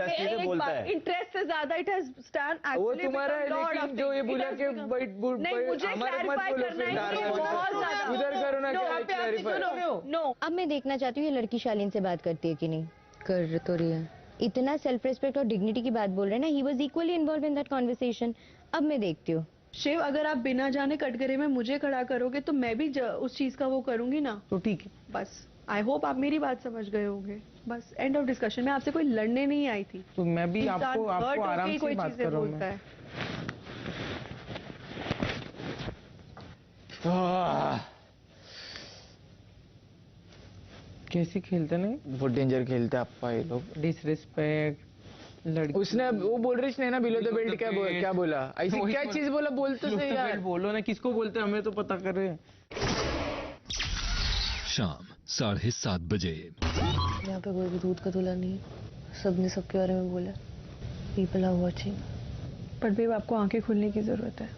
इंटरेस्ट से ज्यादा इट हैज स्टैंड एक्चुअली। वो तुम्हारा है, लेकिन जो ये बोला के नहीं, मुझे क्लैरिफाई करना है बहुत ज्यादा। उधर करो ना। नो, अब मैं देखना चाहती हूँ ये लड़की शालीन से बात करती है कि नहीं। कर तो रही है। इतना सेल्फ रिस्पेक्ट और डिग्निटी की बात बोल रहे हैं ना, he was equally involve in that conversation. अब मैं देखती हूँ। शिव, अगर आप बिना जाने कटघरे में मुझे खड़ा करोगे तो मैं भी उस चीज का वो करूंगी ना। तो ठीक है, बस आई होप आप मेरी बात समझ गए होंगे। बस एंड ऑफ डिस्कशन। मैं आपसे कोई लड़ने नहीं आई थी। तो मैं भी आपको आराम से बात कर रहा हूँ। कैसे खेलते नहीं, बहुत डेंजर खेलते आपका ये लोग। डिसरिस्पेक्ट लड़की। उसने वो बोल रही थी ना बिलो द बेल्ट, क्या बोला? ऐसी क्या चीज बोला? बोलते सही यार, बोलो ना, किसको बोलते हमें तो पता कर रहे हैं। शाम 7:30 बजे। यहाँ पे कोई भी दूध का धुला नहीं, सबने सबके बारे में बोला। People are watching. पर बेब, आपको आंखें खुलने की जरूरत है।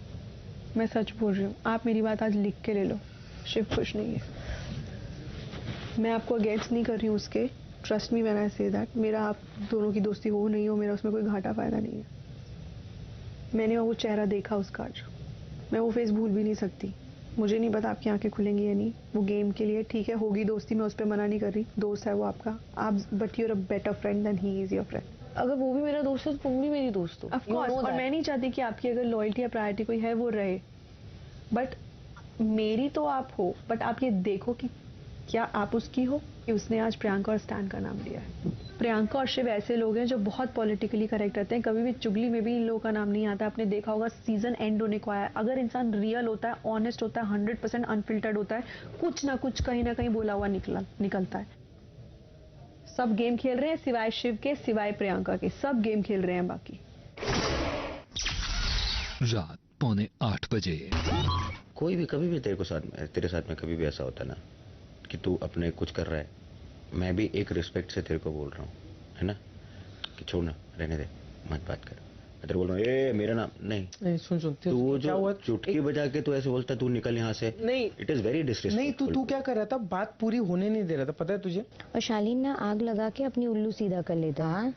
मैं सच बोल रही हूँ, आप मेरी बात आज लिख के ले लो। शिव खुश नहीं है, मैं आपको अगेंस्ट नहीं कर रही हूँ उसके, trust me when I say that, मेरा आप दोनों की दोस्ती हो नहीं हो, मेरा उसमें कोई घाटा फायदा नहीं है। मैंने वो चेहरा देखा उसका आज, मैं वो फेस भूल भी नहीं सकती। मुझे नहीं पता आपकी आंखें खुलेंगी या नहीं, वो गेम के लिए ठीक है, होगी दोस्ती, मैं उस पर मना नहीं कर रही, दोस्त है वो आपका, आप, but you are a better friend than he is your friend. अगर वो भी मेरा दोस्त है तो तुम भी मेरी दोस्त हो। ऑफ कोर्स, और मैं नहीं चाहती कि आपकी अगर लॉयल्टी या प्रायोरिटी कोई है वो रहे, बट मेरी तो आप हो, बट आप ये देखो कि क्या आप उसकी हो कि उसने आज प्रियंका और स्टैन का नाम लिया है। प्रियंका और शिव ऐसे लोग हैं जो बहुत पॉलिटिकली करेक्ट रहते हैं, कभी भी चुगली में भी इन लोगों का नाम नहीं आता। आपने देखा होगा सीजन एंड होने को आया, अगर इंसान रियल होता है, ऑनेस्ट होता है, 100% अनफिल्टर्ड होता है, कुछ ना कुछ कहीं ना कहीं बोला हुआ निकलता है। सब गेम खेल रहे हैं सिवाय शिव के, सिवाय प्रियंका के, सब गेम खेल रहे हैं बाकी। रात 7:45 बजे। कोई भी कभी भी तेरे साथ में कभी भी ऐसा होता ना कि तू अपने कुछ कर रहा है, मैं भी एक रिस्पेक्ट से तेरे को बोल रहा हूँ, है ना, कि छोड़ ना, रहने दे, मत बात कर। मैं तेरे बोल रहा हूँ ए मेरा नाम नहीं, सुन तू जो चुटकी बजा के तू ऐसे बोलता, तू निकल यहाँ से, नहीं, इट इज वेरी डिसरिस्पेक्टफुल। नहीं, तू क्या कर रहा था, बात पूरी होने नहीं दे रहा था, पता है तुझे। और शालीन ना आग लगा के अपनी उल्लू सीधा कर लेता है,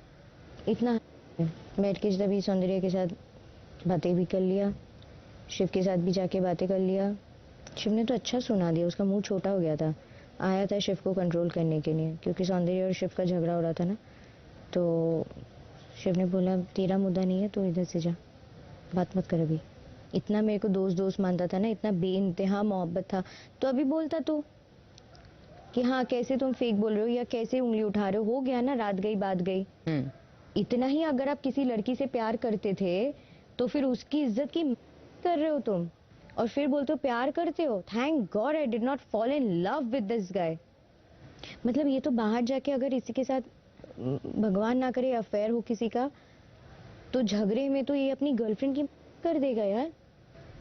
इतना बैठ के तभी सौंदर्य के साथ बातें भी कर लिया, शिव के साथ भी जाके बातें कर लिया। शिव ने तो अच्छा सुना दिया, उसका मुंह छोटा हो गया था, आया था शिव को कंट्रोल करने के लिए, क्योंकि सौंदर्य और शिव का झगड़ा हो रहा था ना, तो शिव ने बोला तेरा मुद्दा नहीं है, तो इधर से जा, बात मत कर अभी। इतना मेरे को दोस्त मानता था ना, इतना बेइंतहा मोहब्बत था, तो अभी बोलता तू कि हाँ कैसे तुम फेक बोल रहे हो या कैसे उंगली उठा रहे हो गया ना, रात गई बात गई। इतना ही अगर आप किसी लड़की से प्यार करते थे तो फिर उसकी इज्जत की कर रहे हो तुम, और फिर बोलते हो प्यार करते हो। Thank God I did not fall in love with this guy. मतलब ये तो बाहर जाके अगर इसी के साथ भगवान ना करे अफेयर हो किसी का, तो झगड़े में तो ये अपनी गर्लफ्रेंड की कर देगा यार।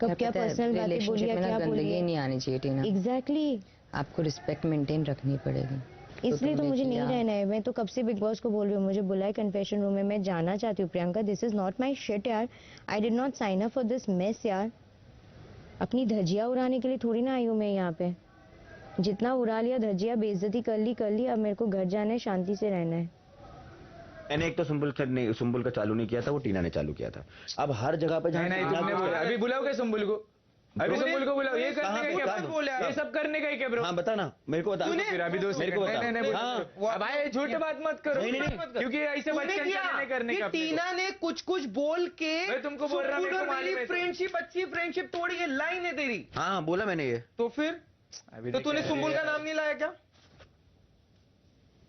कब क्या पर्सनल बातें बोलिए, क्या बोलिए, नहीं आनी चाहिए टीना। एग्जैक्टली, आपको रिस्पेक्ट मेंटेन रखनी पड़ेगी, इसलिए तो मुझे नहीं रहना है। मैं तो कब से बिग बॉस को बोल रही हूँ, मुझे बुलाए कन्फेशन रूम में, मैं जाना चाहती हूँ। Priyanka this is not my shit यार, I did not sign up for this mess यार। अपनी धजिया उड़ाने के लिए थोड़ी ना आई हूँ मैं यहाँ पे, जितना उड़ा लिया धजिया, बेइज्जती कर ली, अब मेरे को घर जाना है, शांति से रहना है। मैंने एक तो सुंबुल का चालू नहीं किया था, वो टीना ने चालू किया था। अब हर जगह पे अभी बुलाओगे सुंबुल को, अभी सुंबुल को बुलाओ, ये करने का क्या बोला, ये सब करने का ही क्या ब्रो? हाँ बता ना, मेरे को बता, फिर अभी दोस्त मेरे को बता। भाई झूठ बात मत करो, क्योंकि ऐसे बचपन करने का। टीना ने कुछ बोल के तुमको बोल रहा हूँ फ्रेंडशिप, अच्छी फ्रेंडशिप तोड़ी, ये लाइन है तेरी। हाँ बोला मैंने ये, तो फिर तो तूने सुंबुल का नाम नहीं लाया क्या?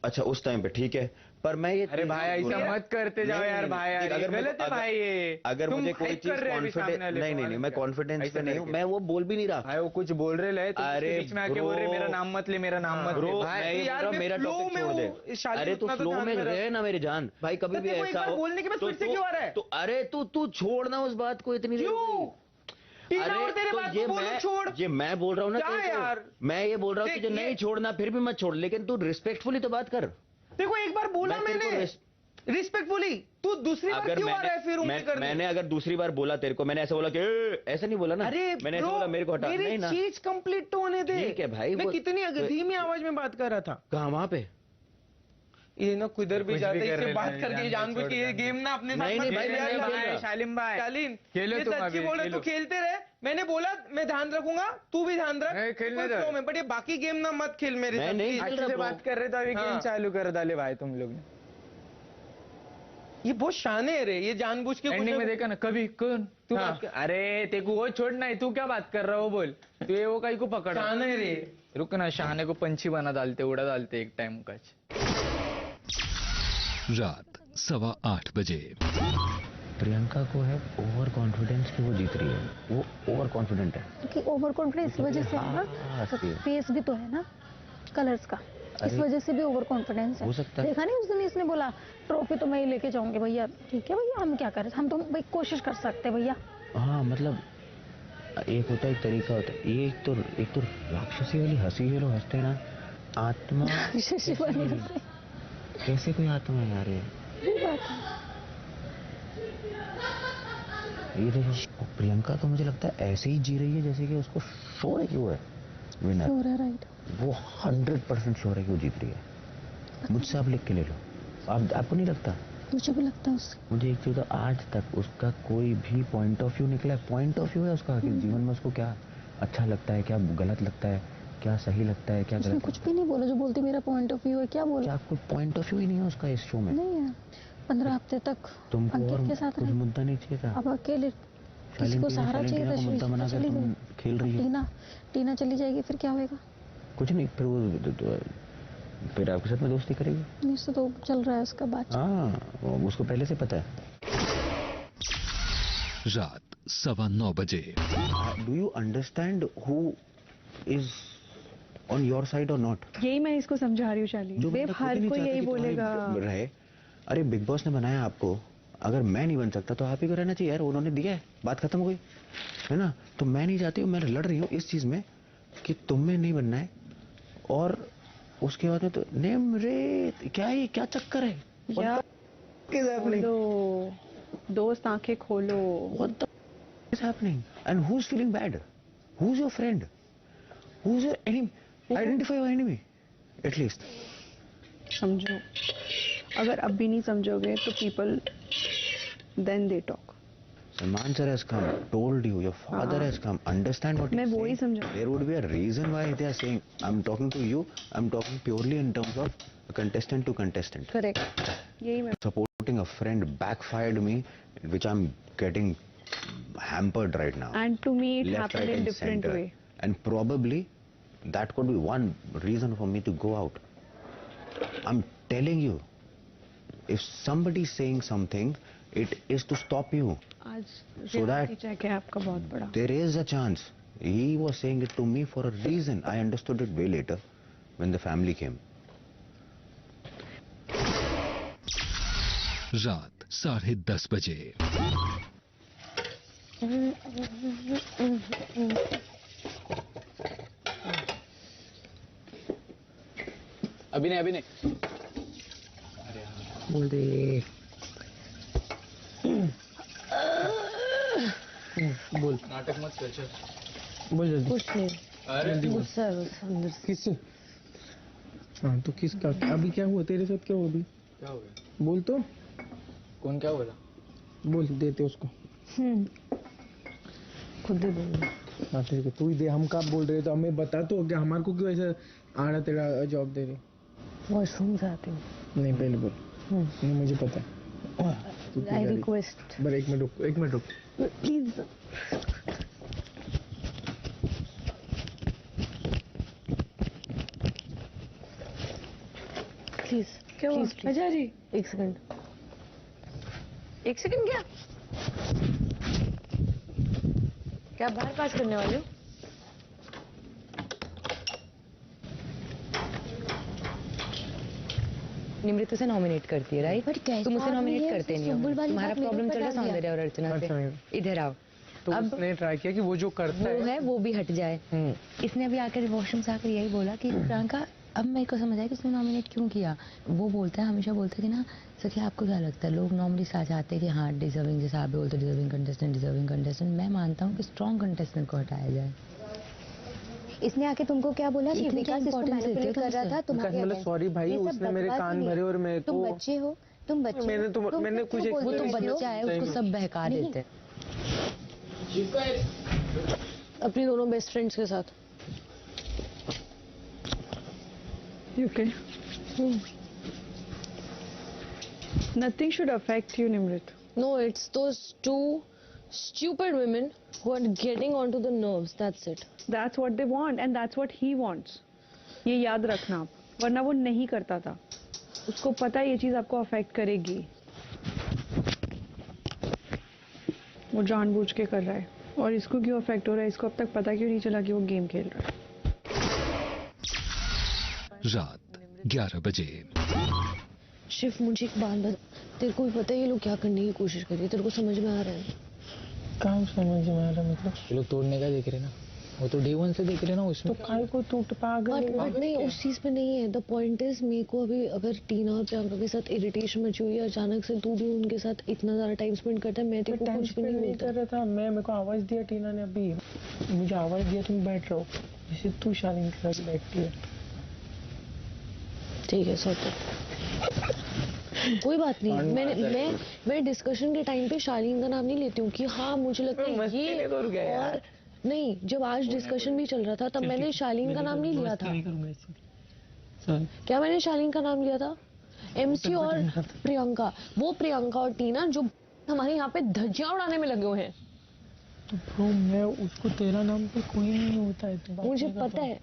अच्छा उस टाइम पे ठीक है, पर मैं ये, अरे भाई ऐसा मत करते जाओ यार भाई, अगर गलत है भाई ये। अगर मुझे कोई चीज कॉन्फिडेंस नहीं, मैं कॉन्फिडेंस पे नहीं हूँ, मैं वो बोल भी नहीं रहा। भाई वो कुछ बोल रहे हैं, अरे बीच में आके बोल रहे मेरा नाम मत ले, मेरा नाम मत ले। भाई यार मेरा टॉपिक छोड़ दे, अरे तू फ्लो में रहे ना मेरे जान भाई, कभी भी ऐसा हो बोलने के बाद फिर से क्यों आ रहा है? तो अरे तू छोड़ना उस बात को इतनी क्यों? अरे तो ये मैं बोल रहा हूँ ना यार, मैं ये बोल रहा हूँ कि जो नहीं छोड़ना फिर भी मत छोड़, लेकिन तू रिस्पेक्टफुली तो बात कर। देखो एक बार बोला मैंने रिस्पेक्टफुली, तू दूसरी बार क्यों आ रहा है फिर? मैंने अगर दूसरी बार बोला तेरे को, मैंने ऐसा बोला कि ऐसा नहीं बोला ना, अरे मैंने ऐसा बोला मेरे को हटा नहीं ना, चीज कंप्लीट तो होने दे। ठीक है भाई, मैं कितनी धीमी आवाज में बात कर रहा था। कहाँ वहां पे? ये ना किधर भी जाते इससे बात करके जानबूझ के ये गेम ना अपने साथ नहीं भाई, शालीन भाई, ये सच्ची बोल रहे, तू खेलते रहे। मैंने बोला मैं ध्यान रखूंगा, तू भी ध्यान रख खेलने में, बट ये बाकी गेम ना मत खेल मेरे साथ। अच्छे से बात कर रहे थे, अभी गेम चालू कर डाले भाई तुम लोग। ये बहुत शाने है रे, ये जानबूझ के एंडिंग में देखा ना कभी कौन तू अरे तेरे को वो छोड़ना है, तू क्या बात कर रहा हो बोल, तू ये वो कहीं को पकड़ शाने रे। रुक ना, शाने को पंछी बना डालते, उड़ा डालते एक टाइम का। रात 8:15 बजे। प्रियंका को है ओवर कॉन्फिडेंस कि वो जीत रही है, वो ओवर कॉन्फिडेंट है। कि ओवर कॉन्फिडेंस इस वजह से है ना, फेस भी तो है ना कलर्स का, इस वजह से भी ओवर कॉन्फिडेंस है। हो सकता है। देखा नहीं उस दिन इसने बोला ट्रॉफी तो मैं ही लेके जाऊंगी भैया। ठीक है भैया, हम क्या करें, हम तो भाई कोशिश कर सकते भैया। हाँ मतलब एक होता है, एक तरीका होता है, ये एक तो राक्षसी वाली हंसी है, लोग हंसते हैं ना, आत्मा कैसे कोई आत्मा है यार ये देखो प्रियंका तो मुझे लगता है ऐसे ही जी रही है जैसे कि उसको श्योर है कि वो है विनर, राइट। वो 100% श्योर है कि वो जीत रही है। मुझसे आप लिख के ले लो। आपको नहीं लगता? मुझे भी लगता है उससे। मुझे एक चीज तो आज तक उसका कोई भी पॉइंट ऑफ व्यू निकला है, पॉइंट ऑफ व्यू है उसका कि जीवन में उसको क्या अच्छा लगता है, क्या गलत लगता है, क्या सही लगता है, क्या उसने गलत। कुछ भी नहीं बोला जो बोलती मेरा पॉइंट ऑफ व्यू है। क्या बोला? कोई पॉइंट ऑफ व्यू ही नहीं है उसका इस शो में। नहीं है। 15 हफ्ते तक तुमको और अंकित के साथ कुछ मुद्दा नहीं चाहिए था? अब अकेले किसी को सहारा चाहिए था। मुद्दा बना कर तुम खेल रही हो। टीना चली जाएगी फिर क्या होएगा? कुछ नहीं, फिर वो फिर आपके साथ में दोस्ती करेगी। नहीं तो चल रहा है उसका बात। हाँ, उसको पहले से पता है। रात 9:15 बजे। Do you understand who is on your side और नॉट? यही मैं इसको समझा रही हूँ शाली। बेब हर कोई यही बोलेगा। रहे, अरे बिग बॉस ने बनाया आपको, अगर मैं नहीं बन सकता तो आप ही को रहना चाहिए यार। उन्होंने दिया है, बात खत्म हो गई है ना। तो मैं नहीं चाहती हूँ, मैं लड़ रही हूँ इस चीज में कि तुम्हें नहीं बनना है। और उसके बाद में तो निम्रत क्या चक्कर है यार? खोलो दोस्त, आंखें खोलो। What the is happening? And who's feeling bad? Who's your friend? Who's your enemy? Identify your enemy at least. समझो, अगर अब भी नहीं समझोगे तो people then they talk. Salman sir has come, told you, your father has come. Understand what मैं वो ही समझा। There would be a reason why they are saying, I'm talking to you, I'm talking purely in terms of contestant to contestant. Correct. यही मैं Supporting a friend backfired me, which I'm getting hampered right now. And to me it Left, happened right, in and different center. way. And probably that could be one reason for me to go out. I'm telling you, if somebody is saying something, it is to stop you. आज So that check है आपका बहुत बड़ा। there is a chance. He was saying it to me for a reason. I understood it way later when the family came. रात 10:30 बजे। अभी नहीं बोल दे। बोल, नाटक मत कर। बोल जल्दी। कुछ नहीं। जल्दी बोल। गुस्सा है बस अंदर से। किससे? हाँ तो किसका? अभी क्या हुआ तेरे साथ? क्या हुआ अभी? क्या हो गया? बोल तो। कौन क्या बोला? बोल, देते उसको। खुद ही बोल। हाँ ठीक है, तू ही दे। हम कब बोल रहे तो हमें बता तो क्या, हमारे को क्यों ऐसा आना तेरा जॉब दे रही? वॉशरूम जाती हूँ। नहीं पहले बोल। नहीं मुझे पता है। I request. बस एक मिनट रुक। प्लीज। प्लीज क्या हुआ? अजय जी एक सेकंड क्या बाहर पास करने वाले हो? निमृत से नॉमिनेट करती है, राइट? तुम उसे नॉमिनेट करते नहीं हो। तुम्हारा प्रॉब्लम चल रहा है सौंदर्य और अर्चना से। इधर आओ। तो अब उसने ट्राई किया कि वो जो करता है वो भी हट जाए। इसने अभी आकर वॉशरूम से आकर यही बोला कि प्रियंका, अब मेरे को समझ आया कि उसने नॉमिनेट क्यों किया। वो बोलता है, हमेशा बोलता है कि ना सखी आपको क्या लगता है, लोग नॉर्मली चाहते हैं कि हाँ डिजर्विंग, जैसे आप बोलते डिजर्विंग कंटेस्टेंट। मैं मानता हूँ कि स्ट्रॉन्ग कंटेस्टेंट को हटाया जाए। इसने आके तुमको क्या बोला? विकास इसको मैनिपुलेट कर रहा था तुम्हारे मतलब सॉरी भाई, उसने मेरे कान भरे और मैं तुम बच्चे हो, तुम बच्चे। मैंने कुछ वो तो बच्चा है, उसको सब बहका देते हैं। अपनी दोनों बेस्ट फ्रेंड्स के साथ। Okay. Nothing should affect you, Nimrit. No, it's those two stupid women who are getting onto the nerves. That's it. That's what they want and that's what he wants. ये याद रखना आप, वरना वो नहीं करता था। उसको पता है ये चीज आपको अफेक्ट करेगी। वो जानबूझ के कर रहा है। और इसको क्यों अफेक्ट हो रहा है, इसको अब तक पता क्यों नहीं चला कि वो गेम खेल रहा है। रात 11 बजे। शिव, मुझे एक बात बता, तेरे को भी पता है ये लोग क्या करने की कोशिश कर रहे हैं? तेरे को समझ में आ रहा है? काम समझ में आ रहा है मतलब? ये लोग तोड़ने का देख रहे ना, वो तो डे 1 से देख रहे ना उसमें। तो काय को टूट पागल नहीं, उस चीज पे नहीं है। द पॉइंट इज, मेरे को अभी अगर टीना और प्रियंका के साथ इरिटेशन मची हुई है, अचानक से तू भी उनके साथ इतना ज्यादा टाइम स्पेंड करता है, मैं तेरे को कुछ भी नहीं बोलता। कर रहा था मैं, मेरे को आवाज दिया टीना ने, अभी मुझे आवाज दिया तुम बैठ रहो, जैसे तू शालीन के साथ बैठती है। ठीक है सोचो, कोई बात नहीं। मैं डिस्कशन के टाइम पे शालीन का नाम नहीं लेती हूँ कि हाँ मुझे लगता है ये, और नहीं, जब आज डिस्कशन भी चल रहा था तब मैंने शालीन का नाम नहीं लिया था। क्या मैंने शालीन का नाम लिया था? एमसी और प्रियंका, वो प्रियंका और टीना जो हमारे यहाँ पे धज्जियां उड़ाने में लगे हुए हैं। तो ब्रो मैं उसको तेरा नाम पे कोई नहीं होता है, तो मुझे पता है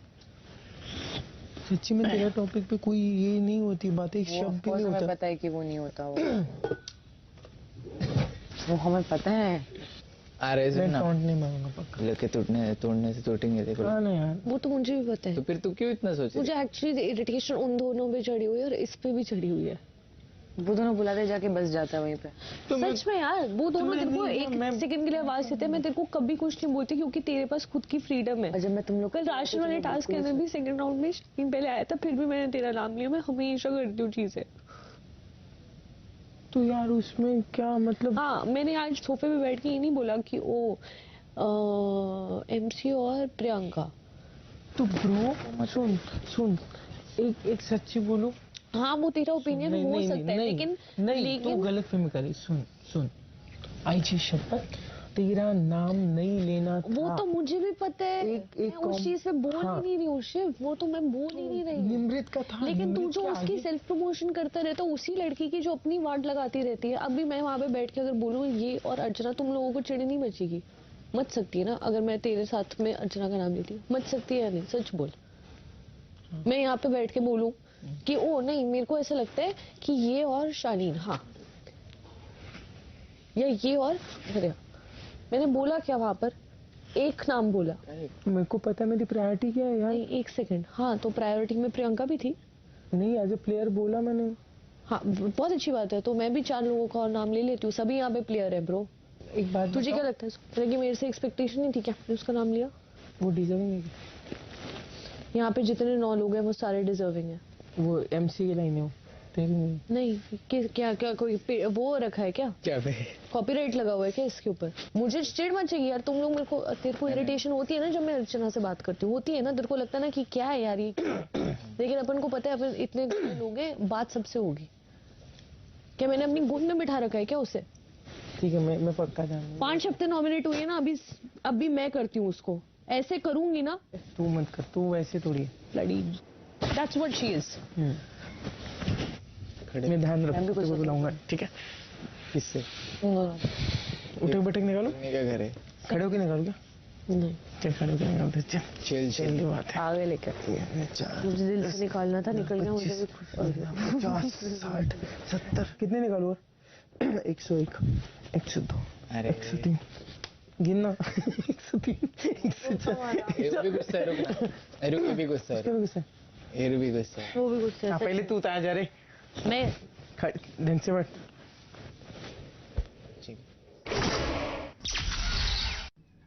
सच्ची में तेरा टॉपिक पे कोई ये नहीं होती बात, एक शब्द भी नहीं होता। पता है कि वो नहीं होता वो हमें पता है। अरे मैं टॉन्ट नहीं मारूंगा पक्का। लेके तोड़ने से टूटेंगे देखो। हाँ ना यार, वो तो मुझे भी पता है। तो फिर तू क्यों इतना सोच रही? मुझे एक्चुअली इरिटेशन उन दोनों पे चढ़ी हुई है और इस पे भी चढ़ी हुई है। वो दोनों बुलाते जाके बस जाता है वहीं पे। सच में यार, वो दोनों तेरे को एक सेकंड के लिए आवाज देते हैं, मैं तेरे को कभी कुछ नहीं बोलती क्योंकि तेरे पास खुद की फ्रीडम है। जब मैं तुम लोग कल राशन वाले टास्क के अंदर भी सेकंड राउंड में शालीन पहले आया था, फिर भी मैंने तेरा नाम लिया। मैं हमेशा करती हूँ चीजें। तो यार उसमें क्या मतलब? हाँ, मैंने आज सोफे पे बैठ के ये नहीं बोला कि ओ एमसी और प्रियंका। तो ब्रो सुन एक सच्ची बोलूं, हाँ वो तेरा ओपिनियन हो सकता है, लेकिन तू गलत फहमी करी। सुन आई चीज शपथ, तेरा नाम नहीं लेना था। वो तो मुझे भी पता है। मैं उस चीज पे बोल ही नहीं रही हूँ शिव, वो तो मैं बोल ही नहीं रही हूँ। निमृत का था, लेकिन तू जो उसकी सेल्फ प्रमोशन करता रहता है, उसी लड़की की जो अपनी वाट लगाती रहती है। अभी मैं वहां पे बैठ के अगर बोलूँ ये और अर्चना, तुम लोगों को चिड़ी नहीं बचेगी? मच सकती है ना? अगर मैं तेरे साथ में अर्चना का नाम लेती हूँ, मच सकती है या नहीं? सच बोल। मैं यहाँ पे बैठ के बोलूँ कि ओ नहीं, मेरे को ऐसा लगता है कि ये और शालीन, हाँ, या ये और अरे, मैंने बोला क्या वहां पर? एक नाम बोला। मेरे को पता है मेरी प्रायोरिटी क्या है यार। नहीं, एक सेकंड। हाँ, तो प्रायोरिटी में प्रियंका भी थी। नहीं, एज ए प्लेयर बोला मैंने। हाँ, बहुत अच्छी बात है। तो मैं भी 4 लोगों का और नाम ले लेती हूँ, सभी यहाँ पे प्लेयर है ब्रो। एक बात तुझे क्या लगता है कि मेरे से एक्सपेक्टेशन नहीं थी क्या आपने उसका नाम लिया? वो डिजर्विंग है। यहाँ पे जितने 9 लोग हैं वो सारे डिजर्विंग है। वो एमसी की लाइन है वो, नहीं क्या कोई वो रखा है क्या? क्या कॉपीराइट लगा हुआ है क्या इसके ऊपर? मुझे चिढ़ मच जाएगी यार। तुम लोग मेरे को, तेरे को इरिटेशन होती है ना जब मैं अर्चना से बात करती हूँ? होती है ना? तेरे को लगता है ना कि क्या है यार ये लेकिन अपन को पता है अपन इतने लोग हैं, बात सबसे होगी। क्या मैंने अपनी गोद में बिठा रखा है क्या उसे? ठीक है, मैं पक्का जानूंगा। 5 हफ्ते नॉमिनेट हुई है ना, अभी मैं करती हूँ उसको। ऐसे करूंगी ना। तू मत कर, तू वैसे थोड़ी लड़ी। That's what she is. मैं ध्यान रखूंगा, तेरे को बुलाऊंगा, ठीक है? किससे? उठक बैठक निकालो। क्या करे? खड़े होके निकालो क्या? नहीं, चल खड़े होके निकालते। चल बात है। आगे लेकर मुझे दिल से निकालना था, निकल गया। मुझे भी खुश 50, 60, 70 कितने निकालो? 101, 102, 103 गिनना। 103, 104। ये भी गुस्सा है, रुकना। भी गुस्सा है। ये भी गुस्सा है। वो भी गुस्से से। पहले तू उतार जा रे। मैं ढंग से बैठ।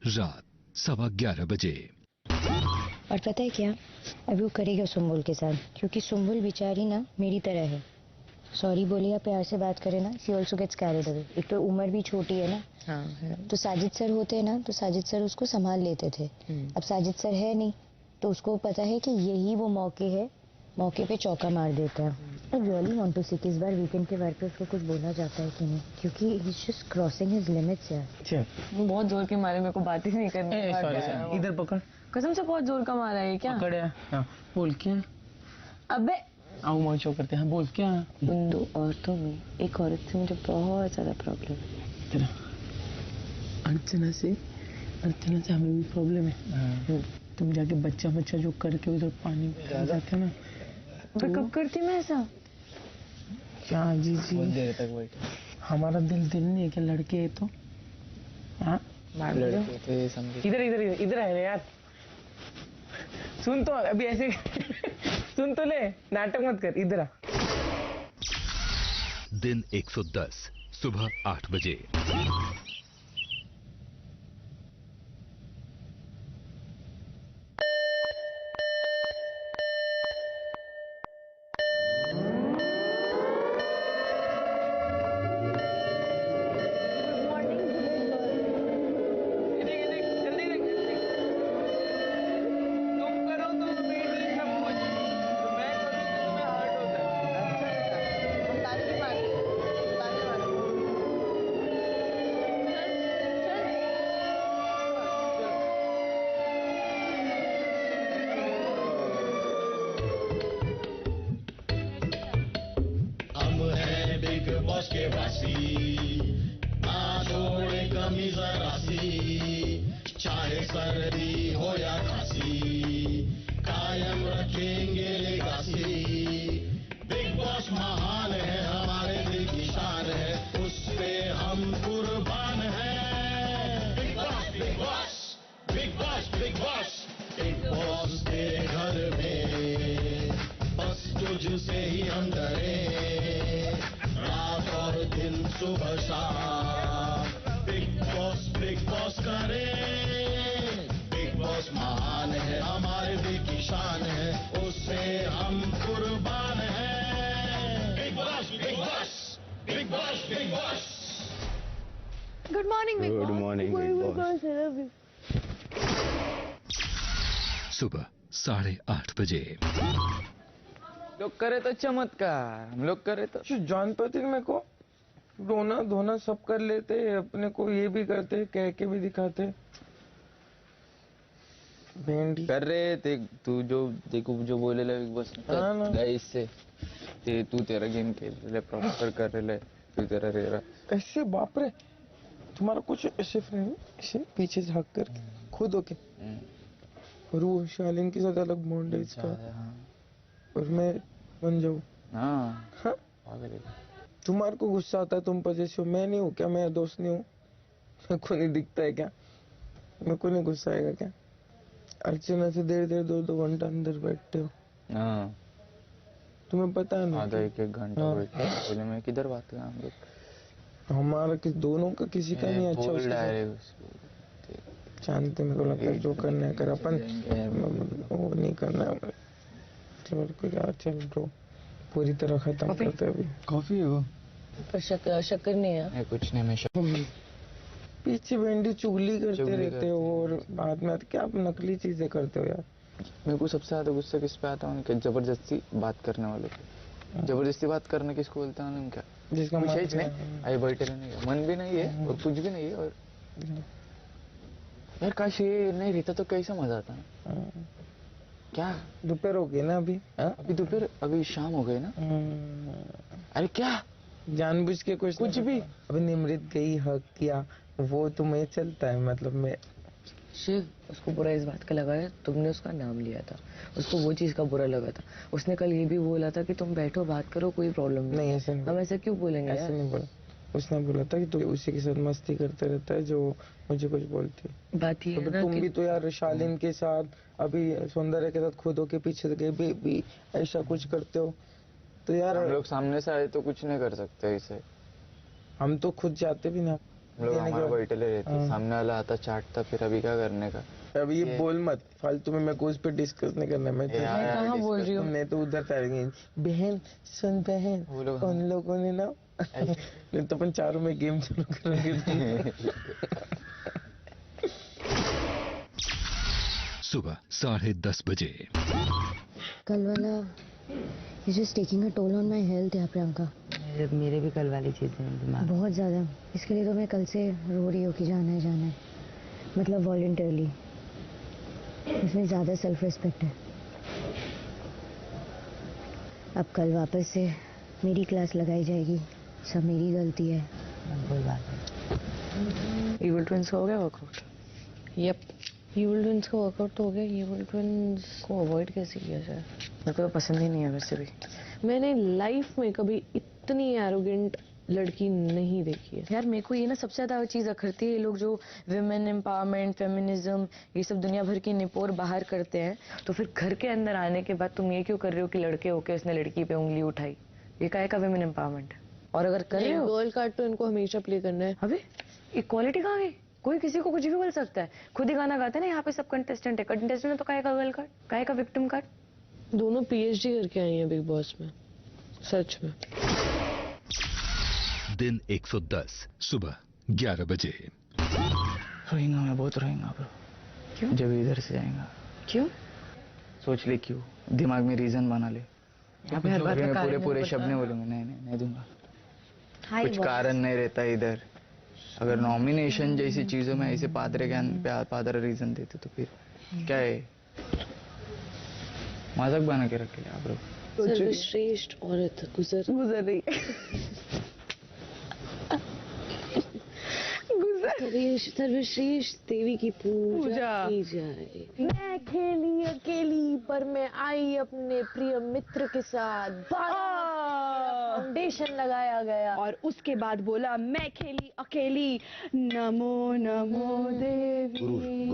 रात 11:15 बजे। और पता है क्या, अभी वो करेगा सुम्बुल के साथ, क्योंकि सुम्बुल बेचारी ना मेरी तरह है। सॉरी बोले या प्यार से बात करे ना, she also gets carried away. एक तो उम्र भी छोटी है ना। हाँ, तो साजिद सर होते हैं ना, तो साजिद सर उसको संभाल लेते थे। अब साजिद सर है नहीं, तो उसको पता है कि यही वो मौके पे चौका मार देता है। आई रियली वांट टू सी कि इस बार वीकेंड के बार पे उसको कुछ बोला जाता है कि नहीं, क्योंकि he is just crossing his limits यार। चल, वो बहुत जोर के मारे मेरे को बात ही नहीं करनी। सॉरी, इधर पकड़। कसम से बहुत जोर का मारा है क्या? पकड़। हाँ, बोल क्या? अबे आओ मौज शो करते हैं। बोल क्या? उन 2 औरतों में एक औरत से मुझे बहुत ज्यादा प्रॉब्लम है। तेरा अर्चना से हमें भी प्रॉब्लम है। तुम जाके बच्चा जो करके उधर पानी में जाते ना। तो कब करती मैं ऐसा? क्या जी बहुत देर तक बैठे। हमारा दिल नहीं है क्या? लड़के है तो हाँ, लड़के तो ये समझे। इधर है यार। सुन तो अभी ऐसे सुन तो ले, नाटक मत कर। इधर आ। दिन 110 सुबह 8 बजे। हमारे दिल की शान है, उससे हम कुर्बान हैं। Big boss, big boss, big boss, big boss. Good morning big good morning big boss. सुबह 8:30 बजे। लोग करे तो चमत्कार, हम लोग करे तो जॉन पति मेरे को रोना धोना सब कर लेते, अपने को ये भी करते, कह के भी दिखाते। भेंडी कर रहे थे तू जो देखो जो बोले ले बिग बॉस गाइस से ते तू तेरा गेम खेल रहे प्रॉपर कर रहे तू तेरा रे रहा ऐसे। बाप रे, तुम्हारा कुछ ऐसे फ्रेंड ऐसे पीछे झाँक कर खुद होके, और वो शालीन के साथ अलग बॉन्ड है इसका, और मैं बन जाऊँ। हाँ, तुम्हारे को गुस्सा आता है, तुम पजेसिव, मैं नहीं हूँ क्या? मैं दोस्त नहीं हूँ? मेरे को नहीं दिखता है क्या? मेरे को नहीं गुस्सा आएगा क्या? अर्चना से देर 2 घंटा अंदर बैठते हो, तुम्हें पता है ना? आधा 1 घंटा बोले मैं किधर बात कर हम लोग, हमारा दोनों का किसी का नहीं अच्छा। जानते मेरे को लगता है जो करना है कर, अपन वो नहीं करना है। चल ब्रो, पूरी तरह खत्म करते हैं अभी। कॉफी है वो पर शक्कर नहीं है। कुछ नहीं, मैं पीछे भेंडी चुगली करते रहते हो, और बाद में क्या आप नकली चीजें करते हो यार। मेरे को सबसे ज्यादा गुस्सा किस पे आता है, उनके जबरदस्ती बात करने वालों पे। जबरदस्ती बात करना किसको बोलते हैं उनका, जिसका विशेष नहीं आई बैठे रहने का मन भी नहीं है और कुछ भी नहीं है। और यार काश ये नहीं रहता तो कैसा मजा आता है। क्या दोपहर हो गई ना अभी? अभी दोपहर, अभी शाम हो गई ना। अरे क्या जानबूझ के कुछ भी। अभी निमृत गई, हक किया, वो तुम्हें चलता है, मतलब मैं शिव उसको बुरा इस बात का लगा है तुमने उसका नाम लिया था, उसको वो चीज का बुरा लगा था। उसने कल ये भी बोला था कि तुम बैठो बात करो कोई प्रॉब्लम नहीं। ऐसे नहीं, हम ऐसा क्यों बोलेंगे? ऐसे नहीं बोला। उसने बोला था कि तू उसी के साथ मस्ती करते रहता है जो मुझे कुछ बोलती है। बात ये है ना तुम भी तो यार शालीन के साथ, अभी सौंदर्य के साथ खुद के पीछे गए बेबी ऐसा कुछ करते हो तो यार। हम लोग सामने से आए तो कुछ नहीं कर सकते इसे, हम तो खुद जाते भी ना, हम लोग हमारा बैठे रहते, सामने वाला आता चाटता, फिर अभी क्या करने का। अब ये बोल मत फालतू में, मेरे को उस पर डिस्कस नहीं करना। मैं कहाँ बोल रही हूँ? तुमने तो उधर बहन सुन बहन, उन लोगों ने ना नहीं तो अपन चारों में गेम चालू करेंगे। सुबह 10:30 बजे। कल वाला is just taking a toll on my health यार प्रियंका। मेरे भी कल वाली चीजें दिमाग बहुत ज्यादा, इसके लिए तो मैं कल से रो रही हूँ कि जाना है, मतलब वॉलंटियरली। इसमें ज्यादा सेल्फ रिस्पेक्ट है। अब कल वापस से मेरी क्लास लगाई जाएगी, सब मेरी गलती है। कोई बात नहीं। इवल ट्विंस का हो गया वर्कआउट? यप, इवल ट्विंस का वर्कआउट तो हो गया। इवल ट्विंस को अवॉइड कैसे किया जाए? मेरे को तो पसंद ही नहीं है वैसे भी। मैंने लाइफ में कभी इतनी एरोगेंट लड़की नहीं देखी है यार। मेरे को ये ना सबसे ज्यादा चीज अखरती है, ये लोग जो विमेन एम्पावरमेंट, फेमिनिज्म, ये सब दुनिया भर की निपोर बाहर करते हैं, तो फिर घर के अंदर आने के बाद तुम ये क्यों कर रहे हो कि लड़के होके उसने लड़की पे उंगली उठाई? ये काहे का विमेन एम्पावरमेंट है? और अगर कर रहे हो गर्ल कार्ड तो इनको हमेशा प्ले करना है। अबे इक्वालिटी कहाँ गई? कोई किसी को कुछ भी बोल सकता है। खुद ही गाना गाते हैं ना यहाँ पे, सब कंटेस्टेंट है। कंटेस्टेंट है तो काहे का गर्ल कार्ड, काहे का विक्टिम कार्ड? दोनों PhD करके आई हैं बिग बॉस में, सच में। दिन 110 सुबह 11 बजे। रोएंगा मैं, बहुत रोएंगा ब्रो। क्यों? जब इधर से जाएगा। क्यों? सोच ले क्यों, दिमाग में रीजन बना ले। पूरे पूरे शब्द नहीं बोलूंगा, नहीं दूंगा। कुछ कारण नहीं रहता इधर। अगर नॉमिनेशन जैसी चीजों में ऐसे पादरे रीजन देते तो फिर क्या है, मजाक बना के रखे आप लोग। सर्वश्रेष्ठ औरत गुजर रही है। सर्वश्रेष्ठ देवी की पूजा की जाए। मैं खेली अकेली पर मैं आई अपने प्रिय मित्र के साथ। फाउंडेशन लगाया गया और उसके बाद बोला मैं खेली अकेली। नमो नमो देवी।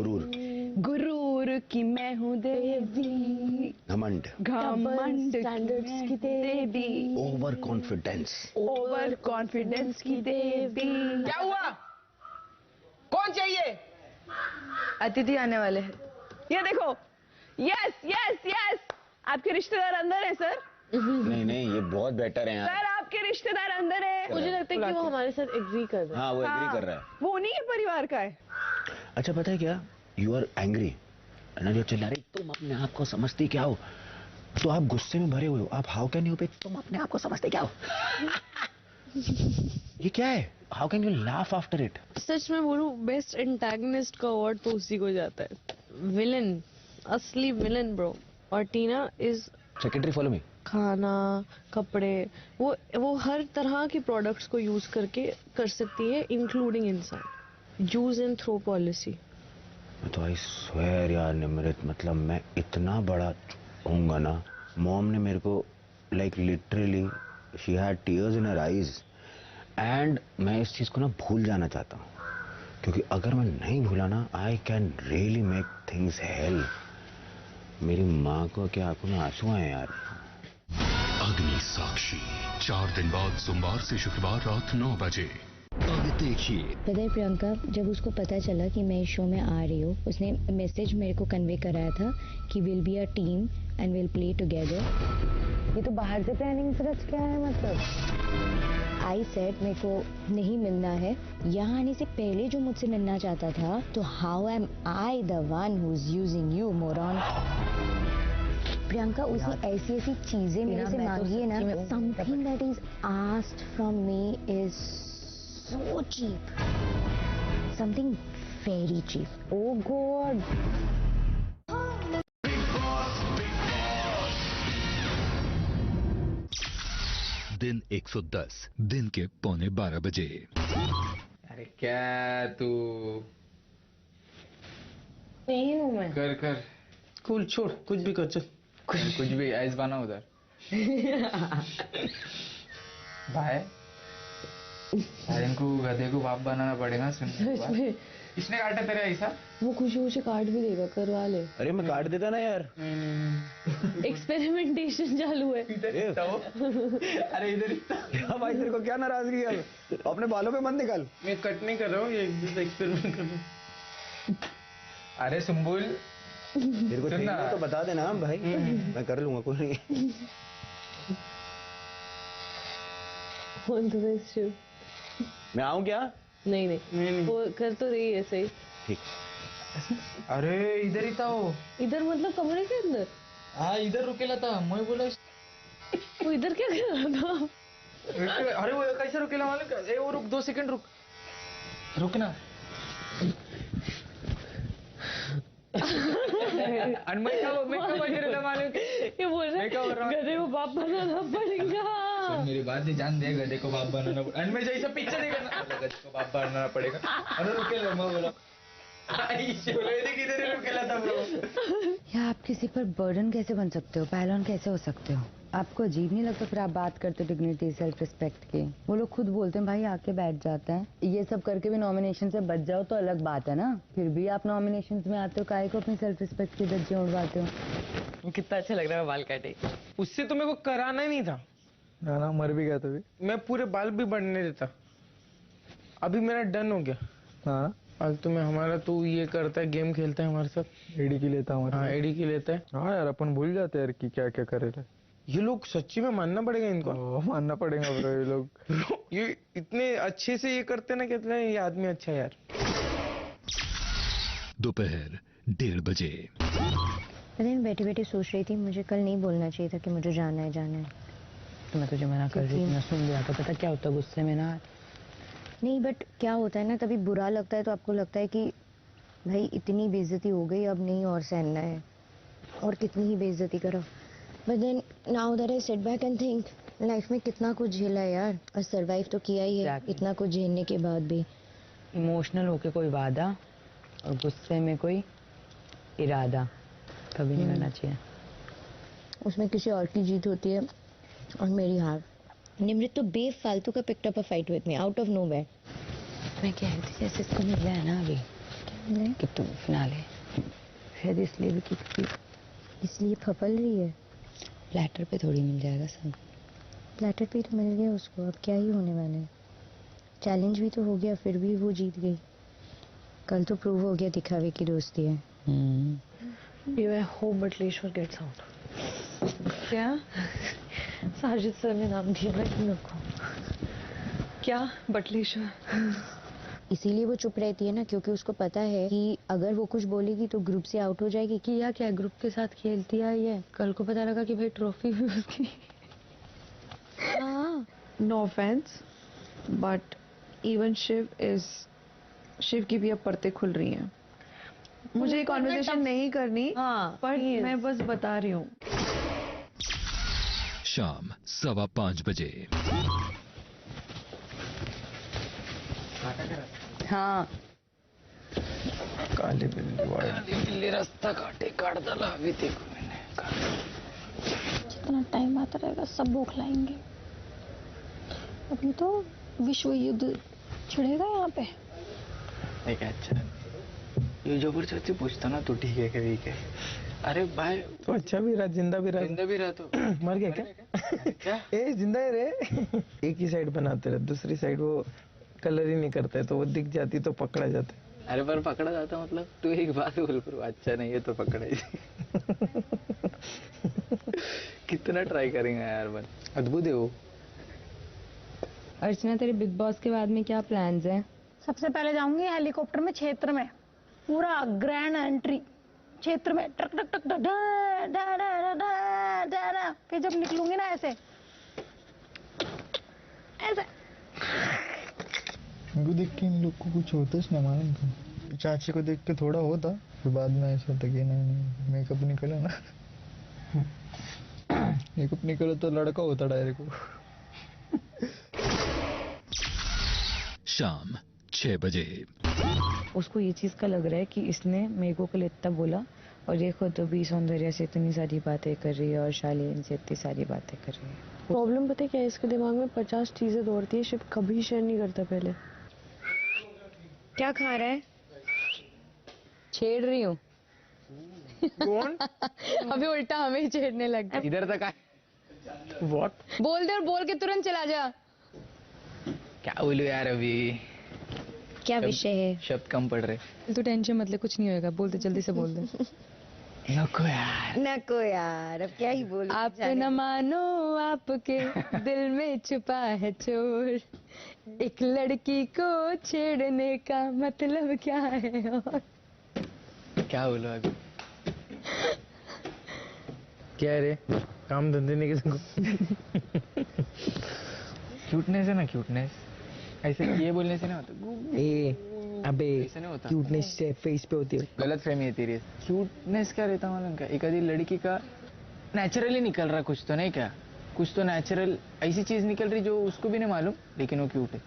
गुरूर की मैं हूँ देवी। घमंड स्टैंडर्ड्स की देवी। ओवर कॉन्फिडेंस की देवी। क्या हुआ? कौन चाहिए? अतिथि आने वाले हैं। ये देखो यस यस यस, आपके रिश्तेदार अंदर है सर। नहीं नहीं, ये बहुत बेटर है यार। सर आपके रिश्तेदार अंदर है। मुझे लगता है कि वो हमारे साथ एग्री कर रहा है। हाँ, वो एग्री कर रहा है। वो उन्हीं के परिवार का है। अच्छा पता है क्या, यू आर एंग्री ना, जो चिल्ला रही तुम अपने आप को समझती क्या हो, तो आप गुस्से में भरे हुए हो, आप हाउ कैन यू पे तुम अपने आप को समझते क्या हो। ये क्या है, how can you laugh after it. सच में बोलूं, बेस्ट एंटागनिस्ट का अवार्ड तो उसी को जाता है। विलन, असली विलन ब्रो। और टीना इज सेक्रेटरी फॉलो मी। खाना, कपड़े, वो हर तरह की प्रोडक्ट्स को यूज करके कर सकती है, इंक्लूडिंग इंसान। Use and throw policy. तो आई स्वेयर यार निमृत, मतलब मैं इतना बड़ा होऊंगा ना, मॉम ने मेरे को like literally she had tears in her eyes, and मैं इस चीज को ना भूल जाना चाहता हूँ, क्योंकि अगर मैं नहीं भूला ना, I can really make things hello. मेरी माँ को क्या आंखों में आंसू आए यार। अग्नि साक्षी 4 दिन बाद सोमवार से शुक्रवार रात 9 बजे। अब देखिए। पता है प्रियंका, जब उसको पता चला कि मैं इस शो में आ रही हूँ, उसने मैसेज मेरे को कन्वे कराया था कि will be a team and will play together. ये तो बाहर से प्लानिंग रच क्या है मतलब। आई सेड मेरे को नहीं मिलना है, यहाँ आने से पहले जो मुझसे मिलना चाहता था, तो how am I the one who is using you moron. Priyanka, उसने ऐसी ऐसी चीजें मेरे से मांगी है ना, something that is asked from me is so cheap, something very cheap. Oh God. दिन 110, दिन के 11:45 बजे। अरे क्या तू नहीं हूँ मैं। कर कर कूल, छोड़ कुछ भी कर, चल कुछ भी आइस बना उधर। भाई यार, इनको गधे को बाप बनाना पड़ेगा। सुन, इसने काटा तेरा ऐसा, वो खुशी से काट भी देगा, करवा ले। अरे मैं काट देता ना यार। एक्सपेरिमेंटेशन चालू है। अरे इधर क्या भाई, तेरे को क्या नाराजगी है? अपने बालों पे मत निकाल। मैं कट नहीं कर रहा हूँ, ये एक्सपेरिमेंट कर रहा हूँ। अरे सुम्बुल, तेरे को चाहिए तो बता देना भाई, मैं कर लूंगा, कोई नहीं। मैं आऊं क्या? नहीं नहीं, वो कर तो रही है सही। ठीक। अरे इधर ही था वो। इधर मतलब कमरे के अंदर? हाँ, इधर रुकेला था। मैं बोला वो इधर क्या कर रहा था? अरे वो कैसे रुकेला मालूम? ए वो रुक, 2 सेकंड रुक, रुकना। मैं क्या मालूम? ये बोल रहा है गधे को बाप बनाना पड़ेगा। मेरी बात नहीं जान दे, गधे को बाप बनाना पड़ेगा। अनमय जैसा पीछे देखा, गधे को बाप बनाना पड़ेगा। अरे रुके ले, मैं बोला किधर रुकेला था ब्रो। या आप किसी पर बर्डन कैसे बन सकते हो, पहलवान कैसे हो सकते हो? आपको अजीब नहीं लगता फिर आप बात करते हो डिग्निटी, सेल्फ रिस्पेक्ट की? वो लोग खुद बोलते हैं भाई आके बैठ जाते हैं। ये सब करके भी नॉमिनेशन से बच जाओ तो अलग बात है ना, फिर भी आप नॉमिनेशन में आते हो, काहे को अपनी सेल्फ रिस्पेक्ट की धज्जियां उड़वाते हो? कितना अच्छा लग रहा है बाल काटे। उससे तो मेरे को कराना ही नहीं था ना, मर भी गया तभी। मैं पूरे बाल भी बढ़ने देता। अभी मेरा डन हो गया। हाँ, फालतू में हमारा तू ये करता है, गेम खेलता है हमारे साथ, एडी की लेता हूँ। हाँ एडी की लेता है। हाँ यार, अपन भूल जाते हैं यार कि क्या क्या करे। ये लोग सच्ची में मानना पड़ेगा इनको। मानना पड़ेगा ब्रो, ये लोग ये इतने अच्छे से ये करते ना, कितना ये आदमी अच्छा है यार। दोपहर 1:30 बजे। पता है, मैं बैठी बैठी सोच रही थी मुझे कल नहीं बोलना चाहिए था कि मुझे जाना है। तो मैं तुझे मना कर रही थी, मैं सुन लिया। तो पता क्या होता गुस्से में ना? नहीं, बट क्या होता है ना, कभी बुरा लगता है तो आपको लगता है कि भाई इतनी बेइज्जती हो गई, अब नहीं और सहना है, और कितनी ही बेइज्जती करो। But then now that I sit back and think, life में कितना कुछ झेला है यार, और सरवाइव तो किया ही है इतना कुछ झेलने के बाद भी। इमोशनल होके कोई वादा और गुस्से में कोई इरादा कभी नहीं करना चाहिए। उसमें किसी और की जीत होती है और मेरी हार। निमृत तो बेफालतू का picked up a fight with me out of nowhere. मैं कह रही थी जैसे इसको मिल गया ना अभी कि तुम फिनाले, शायद इसलिए भी कि इसलिए फपल रही है। प्लेटर पे थोड़ी मिल जाएगा सब। प्लेटर पे तो मिल गया उसको, अब क्या ही होने वाला है। चैलेंज भी तो हो गया, फिर भी वो जीत गई। कल तो प्रूव हो गया दिखावे की दोस्ती है। I hope बटलेश्वर gets out. क्या? साजिद सर ने नाम दिया ना इन लोग को. क्या बटलेश्वर? इसीलिए वो चुप रहती है ना, क्योंकि उसको पता है कि अगर वो कुछ बोलेगी तो ग्रुप से आउट हो जाएगी. किया क्या ग्रुप के साथ खेलती आई है, कल को पता लगा कि भाई ट्रॉफी भी उसकी. हाँ. No offence but even Shiv की भी अब परतें खुल रही हैं. मुझे ये कॉन्वर्सेशन नहीं करनी, पर मैं बस बता रही हूँ. शाम 5:15 बजे. हाँ. काली बिल्ली रास्ता काट डाला. अभी देखो मैंने जितना टाइम आता रहेगा सब भूख लाएंगे. अभी तो विश्व युद्ध छिड़ेगा यहाँ पे. एक अच्छा ये जबरदस्ती पूछता ना तो ठीक है कि वीक है. अरे भाई तो अच्छा भी रहा, जिंदा भी रहा तो मर गया क्या? ए जिंदा है रे. एक ही साइड बनाते रहे, दूसरी साइड वो कलर ही नहीं करता है तो वो दिख जाती तो पकड़ा जाता है. अरे पर पकड़ा जाता मतलब तू एक बात बोल पर अच्छा नहीं है तो पकड़ा ही. कितना ट्राई करेंगे यार. बन अद्भुत है वो. अर्चना तेरे बिग बॉस के बाद में क्या प्लान्स हैं? सबसे पहले जाऊंगी हेलीकॉप्टर में क्षेत्र में, पूरा ग्रैंड एंट्री क्षेत्र में, टक टक टक टक डा डा डा डा डा डा. फिर जब निकलूंगी ना ऐसे इनको देख के इन लोग को कुछ होता है ना मालूम था. चाची को देख के थोड़ा होता, फिर बाद में ऐसा होता कि नहीं मेकअप निकला ना. मेकअप निकला तो लड़का होता डायरेक्ट. शाम 6 बजे. उसको ये चीज का लग रहा है कि इसने मेरे को कल इतना बोला और ये खुद भी सौंदर्या से इतनी सारी बातें कर रही है और शालीन से इतनी सारी बातें कर रही है. प्रॉब्लम पता है क्या है, इसके दिमाग में 50 चीजें दौड़ती है. शिव कभी शेयर नहीं करता पहले. क्या खा रहा है? छेड़ रही हूँ. कौन? अभी उल्टा हमें ही छेड़ने लग गया. इधर तक आए. What? बोल दे और बोल के तुरंत चला जा. क्या बोलूं यार अभी. क्या विषय है? शब्द कम पड़ रहे. तू टेंशन मत ले, कुछ नहीं होएगा. बोल दे, जल्दी से बोल दे. नको यार अब क्या ही बोलूं. आप न मानो आपके दिल में छुपा है चोर. एक लड़की को छेड़ने का मतलब क्या है और क्या बोलो अभी. क्या रे काम धंधे नहीं किसी को. क्यूटनेस है ना, क्यूटनेस ऐसे ये बोलने से ना होता. ए अबे क्यूटनेस फेस पे होती है. गलत फहमी है तेरी. क्यूटनेस क्या रहता मालूम क्या, एक आधी लड़की का नेचुरली निकल रहा कुछ तो नहीं क्या, कुछ तो नेचुरल ऐसी चीज निकल रही जो उसको भी नहीं मालूम लेकिन वो क्यूट है.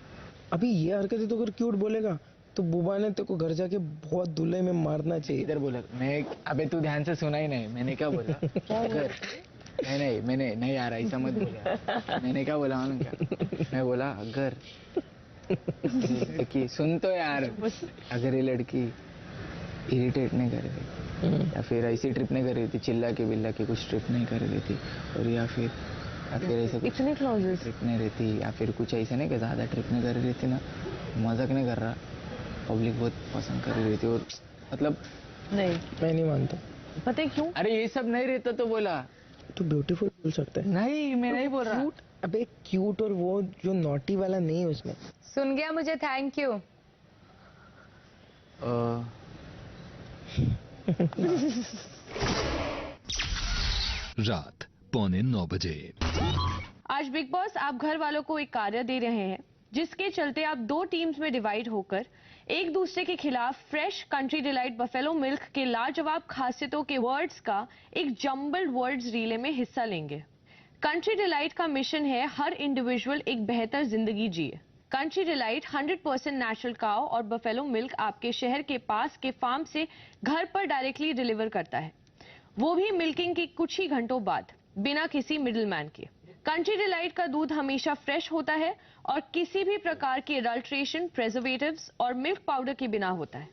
अभी ये हरकत तो अगर क्यूट बोलेगा तो बुबा ने तेरे को घर जाके बहुत धुले में मारना चाहिए. इधर बोला मैं. अबे तू ध्यान से सुना ही नहीं मैंने क्या बोला. अगर नहीं मैंने नहीं यार ऐसा मत बोला. मैंने क्या बोला मालूम क्या, मैं बोला अगर कि सुन तो यार, अगर ये लड़की इरिटेट नहीं कर रही या फिर ऐसी ट्रिप नहीं कर रही थी, चिल्ला के बिल्ला के कुछ ट्रिप नहीं कर रही थी, और या फिर ऐसे इतने क्लोजेस ट्रिप नहीं रहती या फिर कुछ ऐसे नहीं कि ज्यादा ट्रिप नहीं कर रही थी ना, मजाक नहीं कर रहा, पब्लिक बहुत पसंद कर रही थी और मतलब. नहीं मैं नहीं मानता. पता है क्यों? अरे ये सब नहीं रहता तो बोला तू ब्यूटीफुल बोल सकता है. नहीं मैं नहीं बोल रहा. अबे क्यूट और वो जो नॉटी वाला नहीं है उसमें. सुन गया मुझे, थैंक यू. रात 8:45 बजे. आज बिग बॉस आप घर वालों को एक कार्य दे रहे हैं जिसके चलते आप 2 टीम्स में डिवाइड होकर एक दूसरे के खिलाफ fresh country delight buffalo milk के लाजवाब खासियतों के वर्ड्स का एक जम्बल्ड वर्ड्स रिले में हिस्सा लेंगे. कंट्री डिलाइट का मिशन है हर इंडिविजुअल एक बेहतर जिंदगी जिए. कंट्री डिलाइट 100% नेचुरल काव और बफेलो मिल्क आपके शहर के पास के फार्म से घर पर डायरेक्टली डिलीवर करता है, वो भी मिल्किंग के कुछ ही घंटों बाद, बिना किसी मिडिलमैन के. कंट्री डिलाइट का दूध हमेशा फ्रेश होता है और किसी भी प्रकार के एडल्ट्रेशन, प्रिजर्वेटिव्स और मिल्क पाउडर के बिना होता है,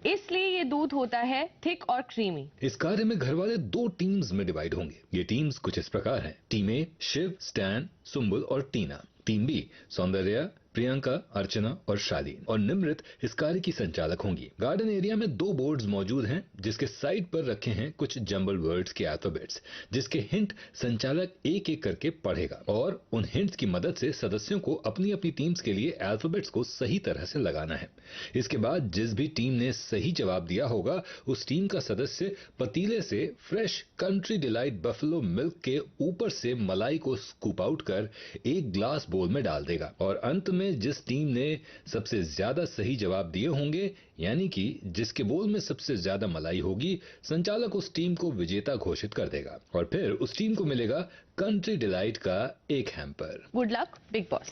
इसलिए ये दूध होता है थिक और क्रीमी. इस कार्य में घर वाले 2 टीम्स में डिवाइड होंगे. ये टीम्स कुछ इस प्रकार हैं. टीम ए शिव, स्टैन, सुम्बुल और टीना. टीम बी सौंदर्या, प्रियंका, अर्चना और शालीन, और निमृत इस कार्य की संचालक होंगी। गार्डन एरिया में 2 बोर्ड्स मौजूद हैं जिसके साइड पर रखे हैं कुछ जंबल वर्ड्स के अल्फाबेट्स, जिसके हिंट संचालक एक एक करके पढ़ेगा और उन हिंट्स की मदद से सदस्यों को अपनी अपनी टीम्स के लिए अल्फाबेट्स को सही तरह से लगाना है। इसके बाद जिस भी टीम ने सही जवाब दिया होगा उस टीम का सदस्य पतीले से fresh country delight buffalo milk के ऊपर से मलाई को स्कूप आउट कर एक ग्लास बोल में डाल देगा, और अंत में जिस टीम ने सबसे ज्यादा सही जवाब दिए होंगे, यानी कि जिसके बोल में सबसे ज्यादा मलाई होगी, संचालक उस टीम को विजेता घोषित कर देगा और फिर उस टीम को मिलेगा कंट्री डिलाइट का एक hamper. Good luck big boss.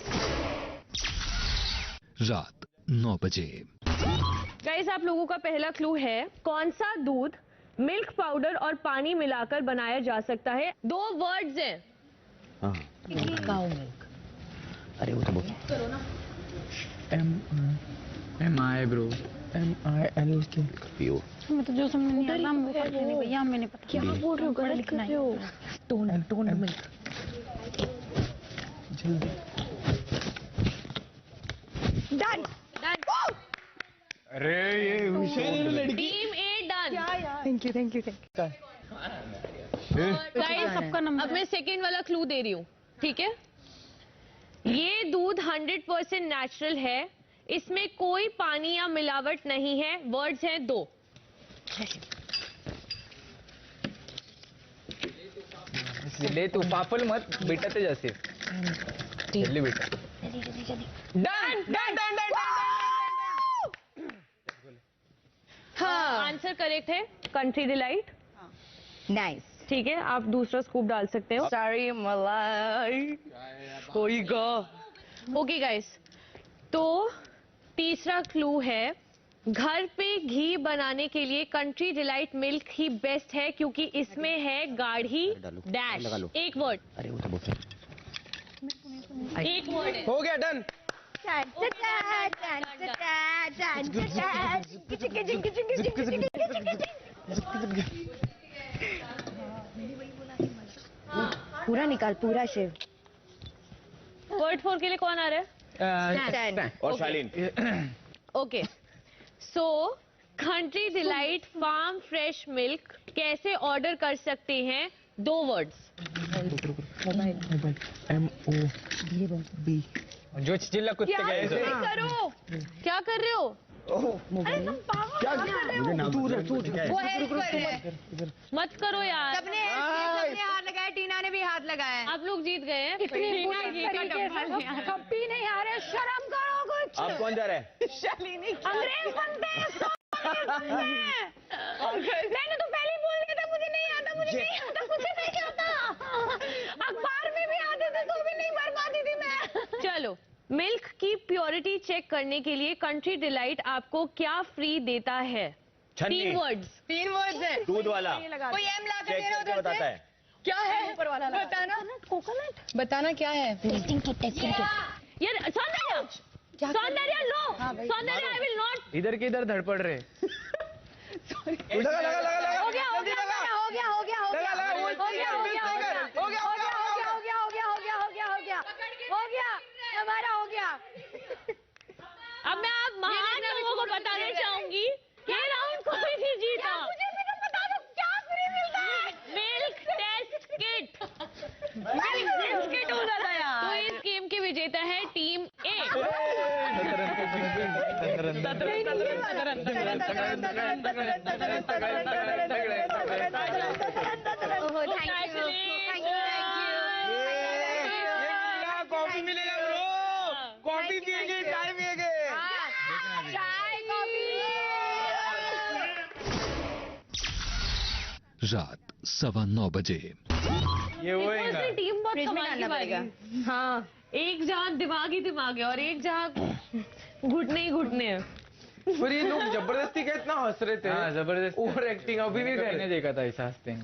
रात 9 बजे। गाइस, आप लोगों का पहला क्लू है, कौन सा दूध मिल्क पाउडर और पानी मिलाकर बनाया जा सकता है? 2 वर्ड्स हैं। काऊ मिल्क। अरे वो तो बोल MI ब्रो, MILK पियो। मैं तो जो समझ नहीं आता वो पढ़ नहीं भैया, मैंने पता क्या बोल रहे हो, गलत कर रहे हो। Tone milk. जल्दी डन। अरे ये होशियार लड़की। Team A done. Thank you. Guys, अब मैं सेकेंड वाला क्लू दे रही हूँ, ठीक है? ये दूध 100% नेचुरल है, इसमें कोई पानी या मिलावट नहीं है। वर्ड्स हैं 2। ले तू पापल मत बेटा ते जैसे जल्दी बेटा। डन। हाँ, आंसर करेक्ट है, कंट्री डिलाइट। नाइस। ठीक है, आप दूसरा स्कूप डाल सकते हो। सारी मलाई कोई गा। ओके गाइस, तो तीसरा क्लू है, घर पे घी बनाने के लिए कंट्री डिलाइट मिल्क ही बेस्ट है क्योंकि इसमें है गाढ़ी डैश। एक वर्ड। अरे वो तो बोल एक वर्ड है। हो गया, डन। पूरा निकाल, पूरा शिव। वर्ड 4 के लिए कौन आ रहा है? स्टैन और Shaleen. Okay, so country delight farm fresh milk कैसे ऑर्डर कर सकते हैं? 2 वर्ड्स। MOB जो चिल्ला कुत्ते गए थे। करो, क्या कर रहे हो? अरे तुम पागल वो हेल्प कर रहे हैं। मत करो यार। सबने हाथ लगाया, टीना ने भी हाथ लगाया। आप लोग जीत गए हैं। इतनी बुरी तरीके से कभी नहीं आ रहे, शर्म करो कुछ। आप कौन जा रहे हैं? शालिनी। अंग्रेज बनते हैं। मैंने तो पहले ही बोल दिया था, मुझे नहीं आता, कुछ नहीं आता। अखबार में भी आते थे तो भी नहीं भर पाती थी मैं। चलो, मिल्क की प्योरिटी चेक करने के लिए कंट्री डिलाइट आपको क्या फ्री देता है? 3 वर्ड्स। 3 वर्ड्स है। दूध वाला कोई एम ला कर दे रहा चेक बताता है। क्या है? ऊपर वाला बताना। कोकोनट। बताना क्या है? Testing kit. यार सौंदर्य लो। सौंदर्य, आई विल नॉट। इधर के इधर धड़पड़ रहे। लगा हो गया, हमारा हो गया। अब मैं आप महान लोगों को बताना चाहूंगी, ये राउंड कोई नहीं जीता। मुझे भी तो बता दो क्या फ्री मिलता है? Milk test kit. हो जाता यार। तो इस गेम के विजेता है टीम ए। कॉफी मिलेगा ब्रो, कॉफी पिएंगे, चाय पिएंगे। चाय कॉफी। रात 9:15 बजे। ये वो है टीम बहुत कमाल की वाली। हाँ, एक जहाँ दिमाग है और एक जहाँ घुटने ही घुटने हैं। पर ये लोग जबरदस्ती का इतना हंस रहे थे। हाँ, जबरदस्त ओवर एक्टिंग अभी भी कर रहे मैंने देखा था ऐसा हंसते हैं।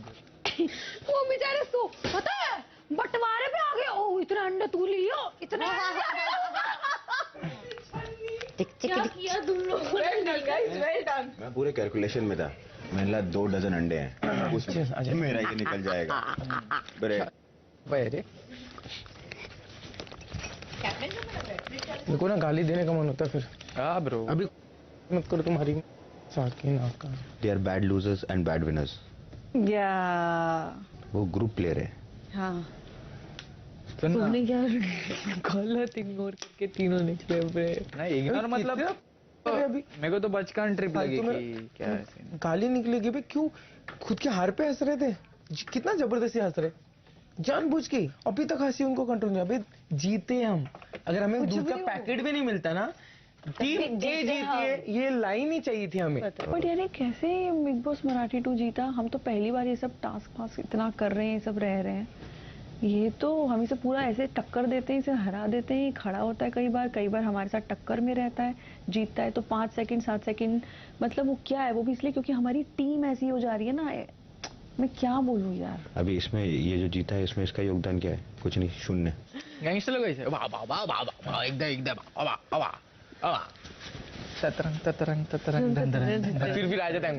वो बेचारे सो, पता है बंटवारे पे आ गए। ओ इतने अंडे तू लियो, इतने क्या किया तुम लोगों ने? मैं पूरे कैलकुलेशन में था। मैंने ला 2 डजन अंडे हैं, उसमें मेरा ये निकल जाएगा। अरे मेरे को ना गाली देने का मन होता है फिर। हाँ ब्रो, अभी मत करो तुम्हारी साकी नाका। They are bad losers and bad winners. या वो ग्रुप प्लेयर है। हाँ तुमने क्या गलत इग्नोर करके तीनों निकले हुए। नहीं इग्नोर मतलब अभी मेरे को तो बचकान ट्रिप लगी तुम्हें- कि क्या है सीन। गाली निकलेगी भाई, क्यों खुद के हार पे हंस रहे थे? कितना जबरदस्ती हंस रहे, जानबूझ के। अभी तक हंसी उनको कंट्रोल नहीं। अभी जीते हम, अगर हमें दूध का पैकेट भी नहीं मिलता ना, टीम ए जीती है, ये लाइन ही चाहिए थी हमें। बट यार ये कैसे बिग बॉस मराठी 2 जीता? हम तो पहली बार ये सब टास्क वास्क इतना कर रहे हैं, ये सब रह रहे हैं। ये तो हम इसे पूरा ऐसे टक्कर देते हैं, इसे हरा देते हैं, खड़ा होता है कई बार हमारे साथ टक्कर में रहता है, जीतता है तो 5 सेकंड 7 सेकंड, मतलब वो क्या है, वो भी इसलिए क्योंकि हमारी टीम ऐसी हो जा रही है ना। मैं क्या बोलूं यार। अभी इसमें ये जो जीता है इसमें इसका योगदान क्या है? कुछ नहीं, शून्य। गैंगस्टर लोग ऐसे वाह वाह वाह वाह वाह एकदम वाह वाह वाह ततरंग ततरंग ततरंग दंदरंग फिर आ जाता है।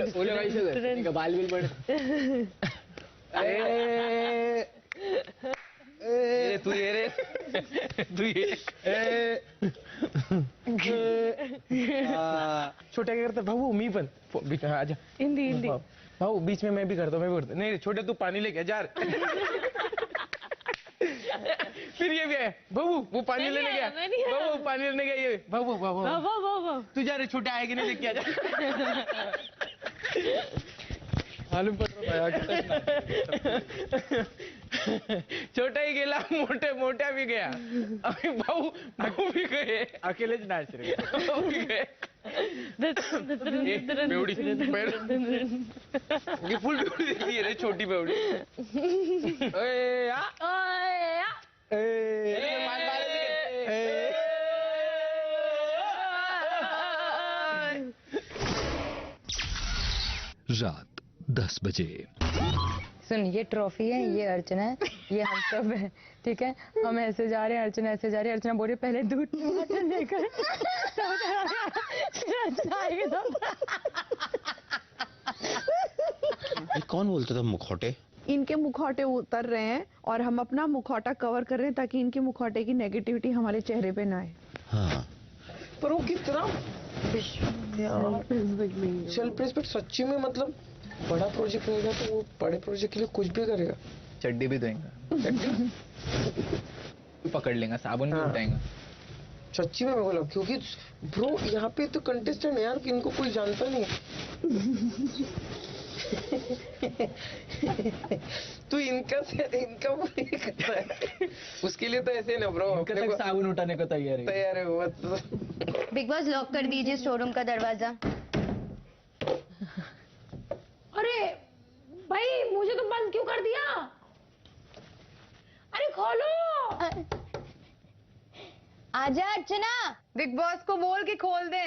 वो लोग ऐसे बाल बिल बड़े। तू ये रे, तू ये छोटे क्या करता भाऊ? मी पण बीच में आजा। हिंदी भाऊ बीच में मैं भी करता हूँ, मैं भी करता हूँ। नहीं छोटे तू पानी लेके जा। फिर ये भी है भाऊ, वो पानी लेने गया, भाऊ पानी लेने गया, ये भाऊ भाऊ तू जा रे, छोटे आएगी नहीं लेके आजा। मालूम पड़ रहा है छोटा ही गेला, मोठ्या भी गया, अभी भाऊ भी गए, अकेलेच नाच रहे। भाऊ भी गए। बेवड़ी ये फुल बेवड़ी दिखती है रे, छोटी बेवड़ी। रात 10 बजे। सुन, ये ट्रॉफी है, ये अर्चना है, ये हम सब है, ठीक है? हम ऐसे जा रहे हैं, अर्चना ऐसे जा रही है। अर्चना बोल रही है पहले दूध टमाटर लेकर फिर अर्चना आएगी तो। कौन बोलता था मुखौटे? इनके मुखौटे उतर रहे हैं और हम अपना मुखौटा कवर कर रहे हैं ताकि इनके मुखौटे की नेगेटिविटी हमारे चेहरे पे ना आए। हाँ पर वो कितना सेल्फ रिस्पेक्ट सच्ची में, मतलब बड़ा प्रोजेक्ट रहेगा तो वो बड़े प्रोजेक्ट के लिए कुछ भी करेगा। चड्डी भी धोएंगा, पकड़ लेंगे, साबुन भी उठाएंगा। सच्ची में मैं बोला, क्योंकि ब्रो यहाँ पे तो कंटेस्टेंट है यार, इनको कोई जानता नहीं। तू इनका पूरी करता है, उसके लिए तो ऐसे ना ब्रो, अपने को साबुन उठाने को तैयार है वो। बिग बॉस लॉक कर दीजिए स्टोर रूम का दरवाजा। अरे भाई, मुझे तो बंद क्यों कर दिया? अरे खोलो। आजा अर्चना, बिग बॉस को बोल के खोल दे,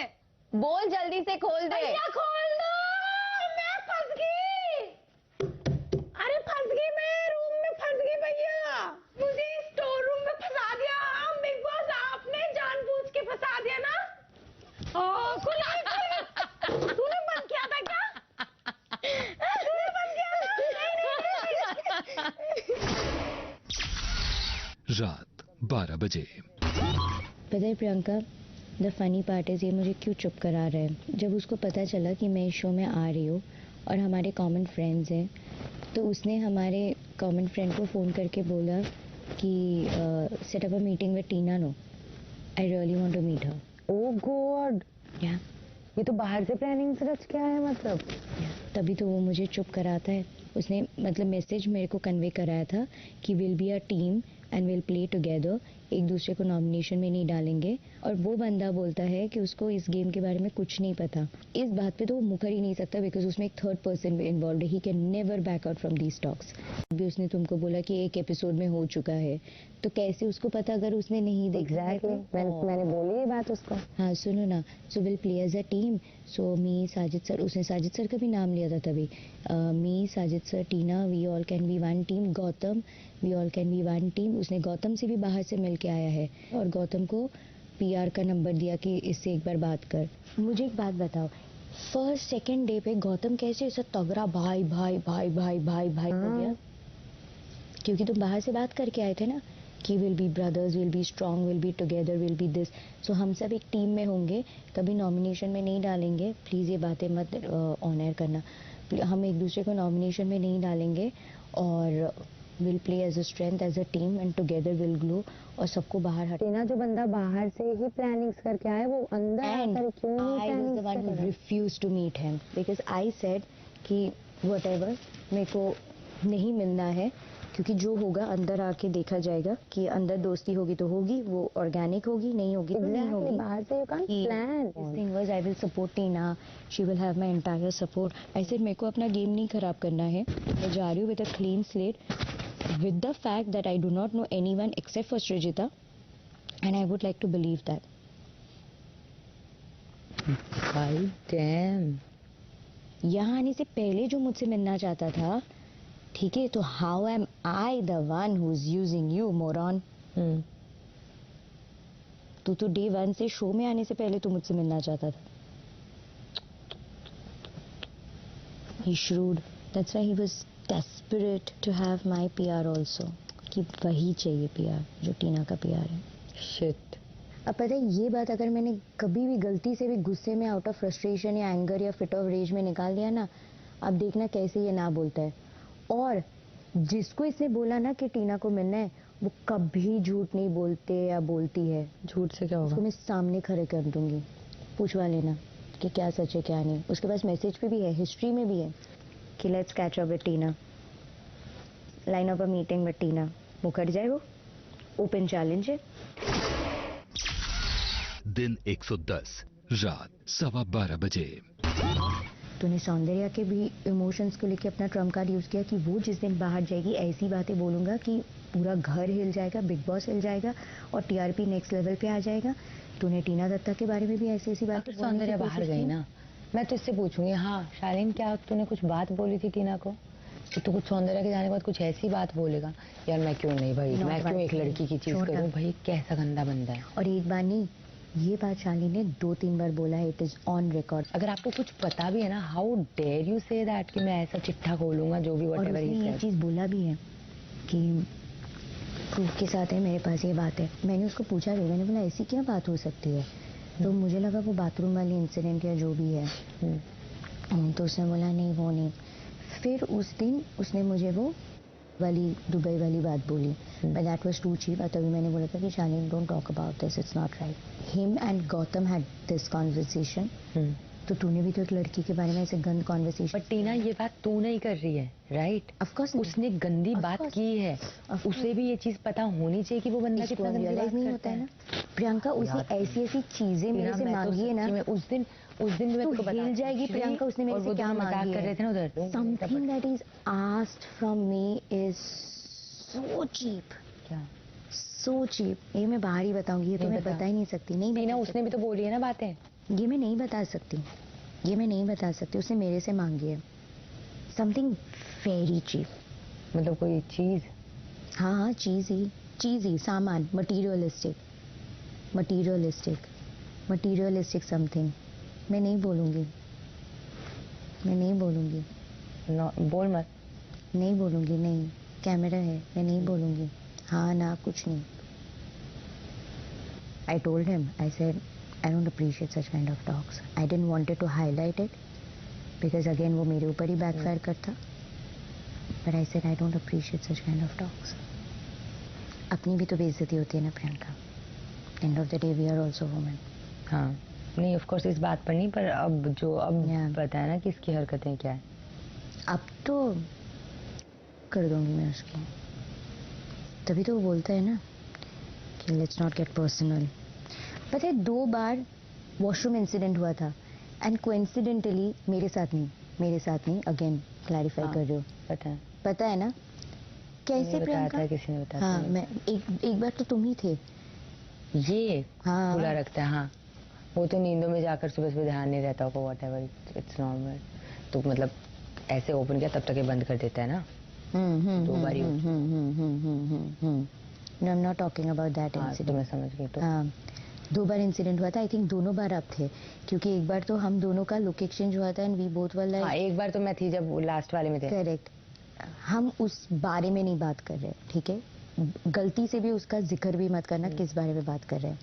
बोल जल्दी से खोल दे। भैया खोल दो, मैं फंस गई। अरे फंस गई, मैं रूम में फंस गई भैया, मुझे स्टोर रूम में फंसा दिया। बिग बॉस आपने जानबूझ के फंसा दिया ना। खुला तूने बंद किया था क्या? तूने बंद किया था? रात 12 बजे। पता है Priyanka, the funny part is, ये मुझे क्यों चुप करा रहा है। जब उसको पता चला कि मैं इस शो में आ रही हूँ और हमारे कॉमन फ्रेंड्स हैं, तो उसने हमारे कॉमन फ्रेंड को फ़ोन करके बोला कि set up a meeting with Tina no, I really want to meet her. Oh God, या ये तो बाहर से प्लानिंग रच के आया है मतलब। तभी तो वो मुझे चुप कराता है। उसने मतलब मैसेज मेरे को कन्वे कराया था कि will be a team and will play together, एक दूसरे को नॉमिनेशन में नहीं डालेंगे। और वो बंदा बोलता है कि उसको इस गेम के बारे में कुछ नहीं पता। इस बात पे तो वो मुकर ही नहीं सकता, बिकॉज उसमें एक थर्ड पर्सन इन्वॉल्व है। He can never back out from these talks. अभी उसने तुमको बोला कि एक एपिसोड में हो चुका है, तो कैसे उसको पता अगर उसने नहीं देखा? मैंने बोली ये बात उसको। हाँ सुनो ना, so will play as a team. So me, Sajid sir, उसने साजिद सर का भी नाम लिया था तभी। Me, Sajid sir, Tina, we all can be one team. Gautam, we all can be one team. उसने गौतम से भी बाहर से मिल के आया है और गौतम को पीआर का नंबर दिया कि इससे एक बार बात कर। मुझे एक बात बताओ, फर्स्ट सेकंड डे पे गौतम कैसे ऐसा तगड़ा भाई भाई भाई भाई भाई भाई हो गया? क्योंकि तुम बाहर से बात करके आए थे ना कि will be brothers, will be strong, will be together, will be this. So हम सब एक टीम में होंगे, कभी नॉमिनेशन में नहीं डालेंगे. प्लीज़ ये बातें मत ऑनर करना. हम एक दूसरे को नॉमिनेशन में नहीं डालेंगे और will play as a strength, as a team and together will glow. और सबको बाहर हटाना. जो बंदा बाहर से ही प्लानिंग्स करके आए वो अंदर आकर क्यों नहीं I was the one who refused to meet him because I said कि whatever मेरे को नहीं मिलना है, क्योंकि जो होगा अंदर आके देखा जाएगा कि अंदर दोस्ती होगी तो होगी, वो ऑर्गेनिक होगी, नहीं होगी तो नहीं होगी. बाहर से you can't plan. This thing was I will support Tina, she will have my entire support. I said मेरे को अपना गेम नहीं खराब करना है, मैं जा रही हूँ with a clean slate, with the fact that I do not know anyone except for Srijita, and I would like to believe that. भाई damn. यहाँ आने से पहले जो मुझसे मिलना चाहता था, ठीक है, तो how am I the one who's using you, moron? तो डे 1 से शो में आने से पहले तो मुझसे मिलना चाहता था. He shrewd. That's why he was desperate to have my PR also. कि वही चाहिए PR जो टीना का PR है. Shit. अब पता है ये बात अगर मैंने कभी भी गलती से भी गुस्से में आउट ऑफ फ्रस्ट्रेशन या एंगर या फिट ऑफ रेज में निकाल दिया ना, अब देखना कैसे ये ना बोलता है. और जिसको इसने बोला ना कि टीना को मिलना है, वो कभी झूठ नहीं बोलते या बोलती है. झूठ से क्या होगा? उसको मैं सामने खड़े कर दूंगी, पूछवा लेना कि क्या सच है क्या नहीं. उसके पास मैसेज पे भी है, हिस्ट्री में भी है कि let's catch up with Tina, line up a meeting with Tina. वो कर जाए, वो ओपन चैलेंज है. दिन 110 रात 12:15 बजे. तूने सौंदर्या के भी इमोशंस को लेके अपना ट्रम्प कार्ड यूज किया कि वो जिस दिन बाहर जाएगी ऐसी बातें बोलूंगा कि पूरा घर हिल जाएगा, बिग बॉस हिल जाएगा और टीआरपी नेक्स्ट लेवल पे आ जाएगा. तूने टीना दत्ता के बारे में भी ऐसी ऐसी बातें. सौंदर्या बाहर गई ना, मैं तो इससे पूछूंगी, हाँ शालीन क्या तूने कुछ बात बोली थी टीना को? तो कुछ सौंदर्या के जाने के बाद कुछ ऐसी बात बोलेगा, यार मैं क्यों नहीं भाई, मैं क्यों एक लड़की की चीज करूं भाई, कैसा गंदा बंदा है. और एक बार नहीं, ये बात शालीन ने 2-3 बार बोला है. It is on record. अगर आपको कुछ पता भी है ना, how dare you say that कि मैं ऐसा चिट्ठा खोलूंगा जो भी व्हाटएवर ही ये चीज बोला भी है कि प्रूफ के साथ है, मेरे पास ये बात है. मैंने उसको पूछा भी, मैंने बोला ऐसी क्या बात हो सकती है, तो मुझे लगा वो बाथरूम वाली इंसिडेंट या जो भी है. तो उसने बोला नहीं वो नहीं. फिर उस दिन उसने मुझे वो वाली दुबई वाली बात बोली, but that was too cheap. तभी मैंने बोला था कि Shaleen don't talk about this, it's not right. Him and Gautam had this conversation. तो तूने भी तो एक लड़की के बारे में ऐसे गंद कॉन्वर्सेशन. बट टीना ये बात तू नहीं कर रही है, राइट? ऑफ कोर्स उसने गंदी बात की है, उसे भी ये चीज पता होनी चाहिए कि वो बंदा कितना गंदी बात नहीं होता है ना. प्रियंका उसने ऐसी ऐसी चीजें मेरे से मांगी है ना, उस दिन मैं तुमको हिल जाएगी प्रियंका. उसने मेरे से क्या मांगी कर रहे थे ना उधर. Something that is asked from me is so cheap. क्या? So cheap. ये मैं बाहर ही बताऊंगी, ये तो मैं बता ही नहीं सकती. नहीं टीना उसने भी तो बोली है ना बातें. ये मैं नहीं बता सकती, ये मैं नहीं बता सकती. उसने मेरे से मांगी है समथिंग वेरी चीप. मतलब कोई चीज? हाँ चीज ही सामान. Materialistic something. मैं नहीं बोलूंगी. बोल मत. नहीं बोलूंगी, नहीं. कैमरा है, मैं नहीं बोलूंगी. हाँ ना कुछ नहीं. I told him, I said I don't appreciate such kind of talks. I didn't wanted to highlight it because again वो मेरे ऊपर ही backfire करता. But I said I don't appreciate such kind of talks. अपनी भी तो बेइज्जती होती है ना Priyanka. End of the day we are also women. हाँ नहीं ऑफ कोर्स इस बात पर नहीं, पर अब पता है ना कि इसकी हरकतें क्या है. अब तो कर दूंगी मैं उसकी. तभी तो वो बोलता है ना कि लेट्स नॉट गेट पर्सनल. पता है 2 बार वॉशरूम इंसिडेंट हुआ था एंड कोइंसिडेंटली मेरे साथ नहीं. अगेन क्लैरिफाई कर रही हूँ. पता है ना कैसे प्रियंका? किसी ने बताया. हाँ मैं एक बार तो तुम ही थे. ये खुला रखता है. हाँ वो तो नींदों में जाकर सुबह ध्यान नहीं रहता होगा, व्हाटएवर इट्स नॉर्मल. तो मतलब ऐसे ओपन किया तब तक ये बंद कर देता है ना. 2 बार. No, I'm not talking about that incident. तो मैं समझ गई. तो 2 बार इंसिडेंट हुआ था. आई थिंक दोनों बार आप थे, क्योंकि एक बार तो हम दोनों का लुक एक्सचेंज हुआ था and we both were like. एक बार तो मैं थी जब लास्ट वाले में थे. करेक्ट. हम उस बारे में नहीं बात कर रहे, ठीक है. गलती से भी उसका जिक्र भी मत करना किस बारे में बात कर रहे हैं।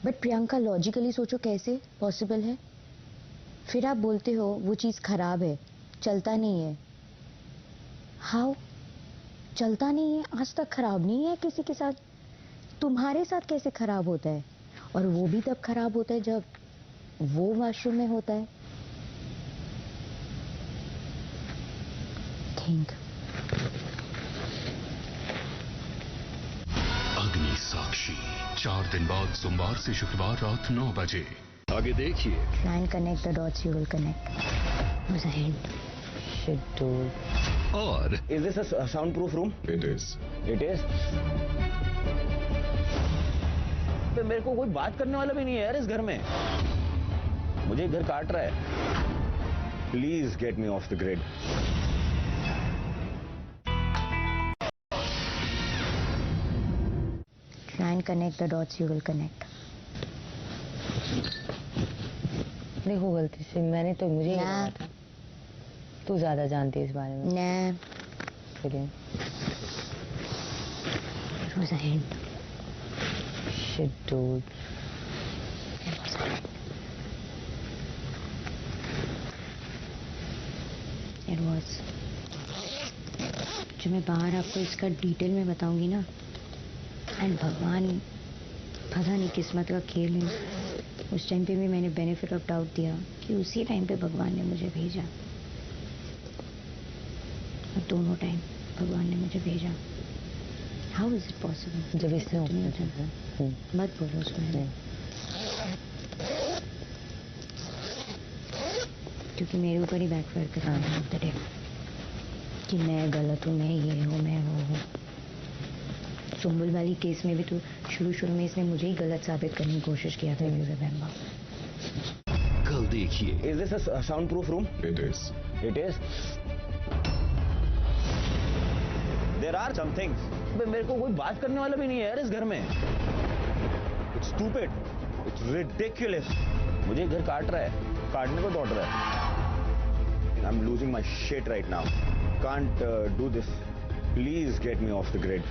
बट प्रियंका लॉजिकली सोचो कैसे पॉसिबल है? फिर आप बोलते हो वो चीज खराब है, चलता नहीं है। हाउ? चलता नहीं है, आज तक खराब नहीं है किसी के साथ। तुम्हारे साथ कैसे खराब होता है? और वो भी तब खराब होता है जब वो वॉशरूम में होता है। थिंक। अग्नि साक्षी 4 दिन बाद सोमवार से शुक्रवार रात 9 बजे। आगे देखिए। Try and connect the dots, you will connect. Was a hint. Shit, dude. और Is this a soundproof room? It is. It is. पे मेरे को कोई बात करने वाला भी नहीं है यार इस घर में। मुझे घर काट रहा है। Please get me of the grid. Try and connect the dots, you will connect. देखो गलती से मैंने तो मुझे ना। तू ज्यादा जानती है इस बारे में। Nah. Kidding. It was a hint. Shit, dude. It was. जो मैं बाहर आपको इसका डिटेल में बताऊंगी ना, एंड भगवान पता नहीं किस्मत का खेल है। उस टाइम पे भी मैंने बेनिफिट ऑफ डाउट दिया कि उसी टाइम पे भगवान ने मुझे भेजा, और दोनों टाइम भगवान ने मुझे भेजा। How is it possible? जब इसने मत बोलो उसमें, क्योंकि मेरे ऊपर ही बैकफायर कर रहा है कि मैं गलत हूँ, मैं ये हूँ, मैं वो हूँ। सुंबुल वाली केस में भी तो शुरू में इसने मुझे ही गलत साबित करने की कोशिश किया था। कल देखिए। Is this a soundproof room? It is. It is. There are some things. बे मेरे को कोई बात करने वाला भी नहीं है यार इस घर में। It's stupid. It's ridiculous. मुझे घर काट रहा है, काटने को दौड़ रहा है। I'm losing my shit right now. Can't do this. Please get me off the grid.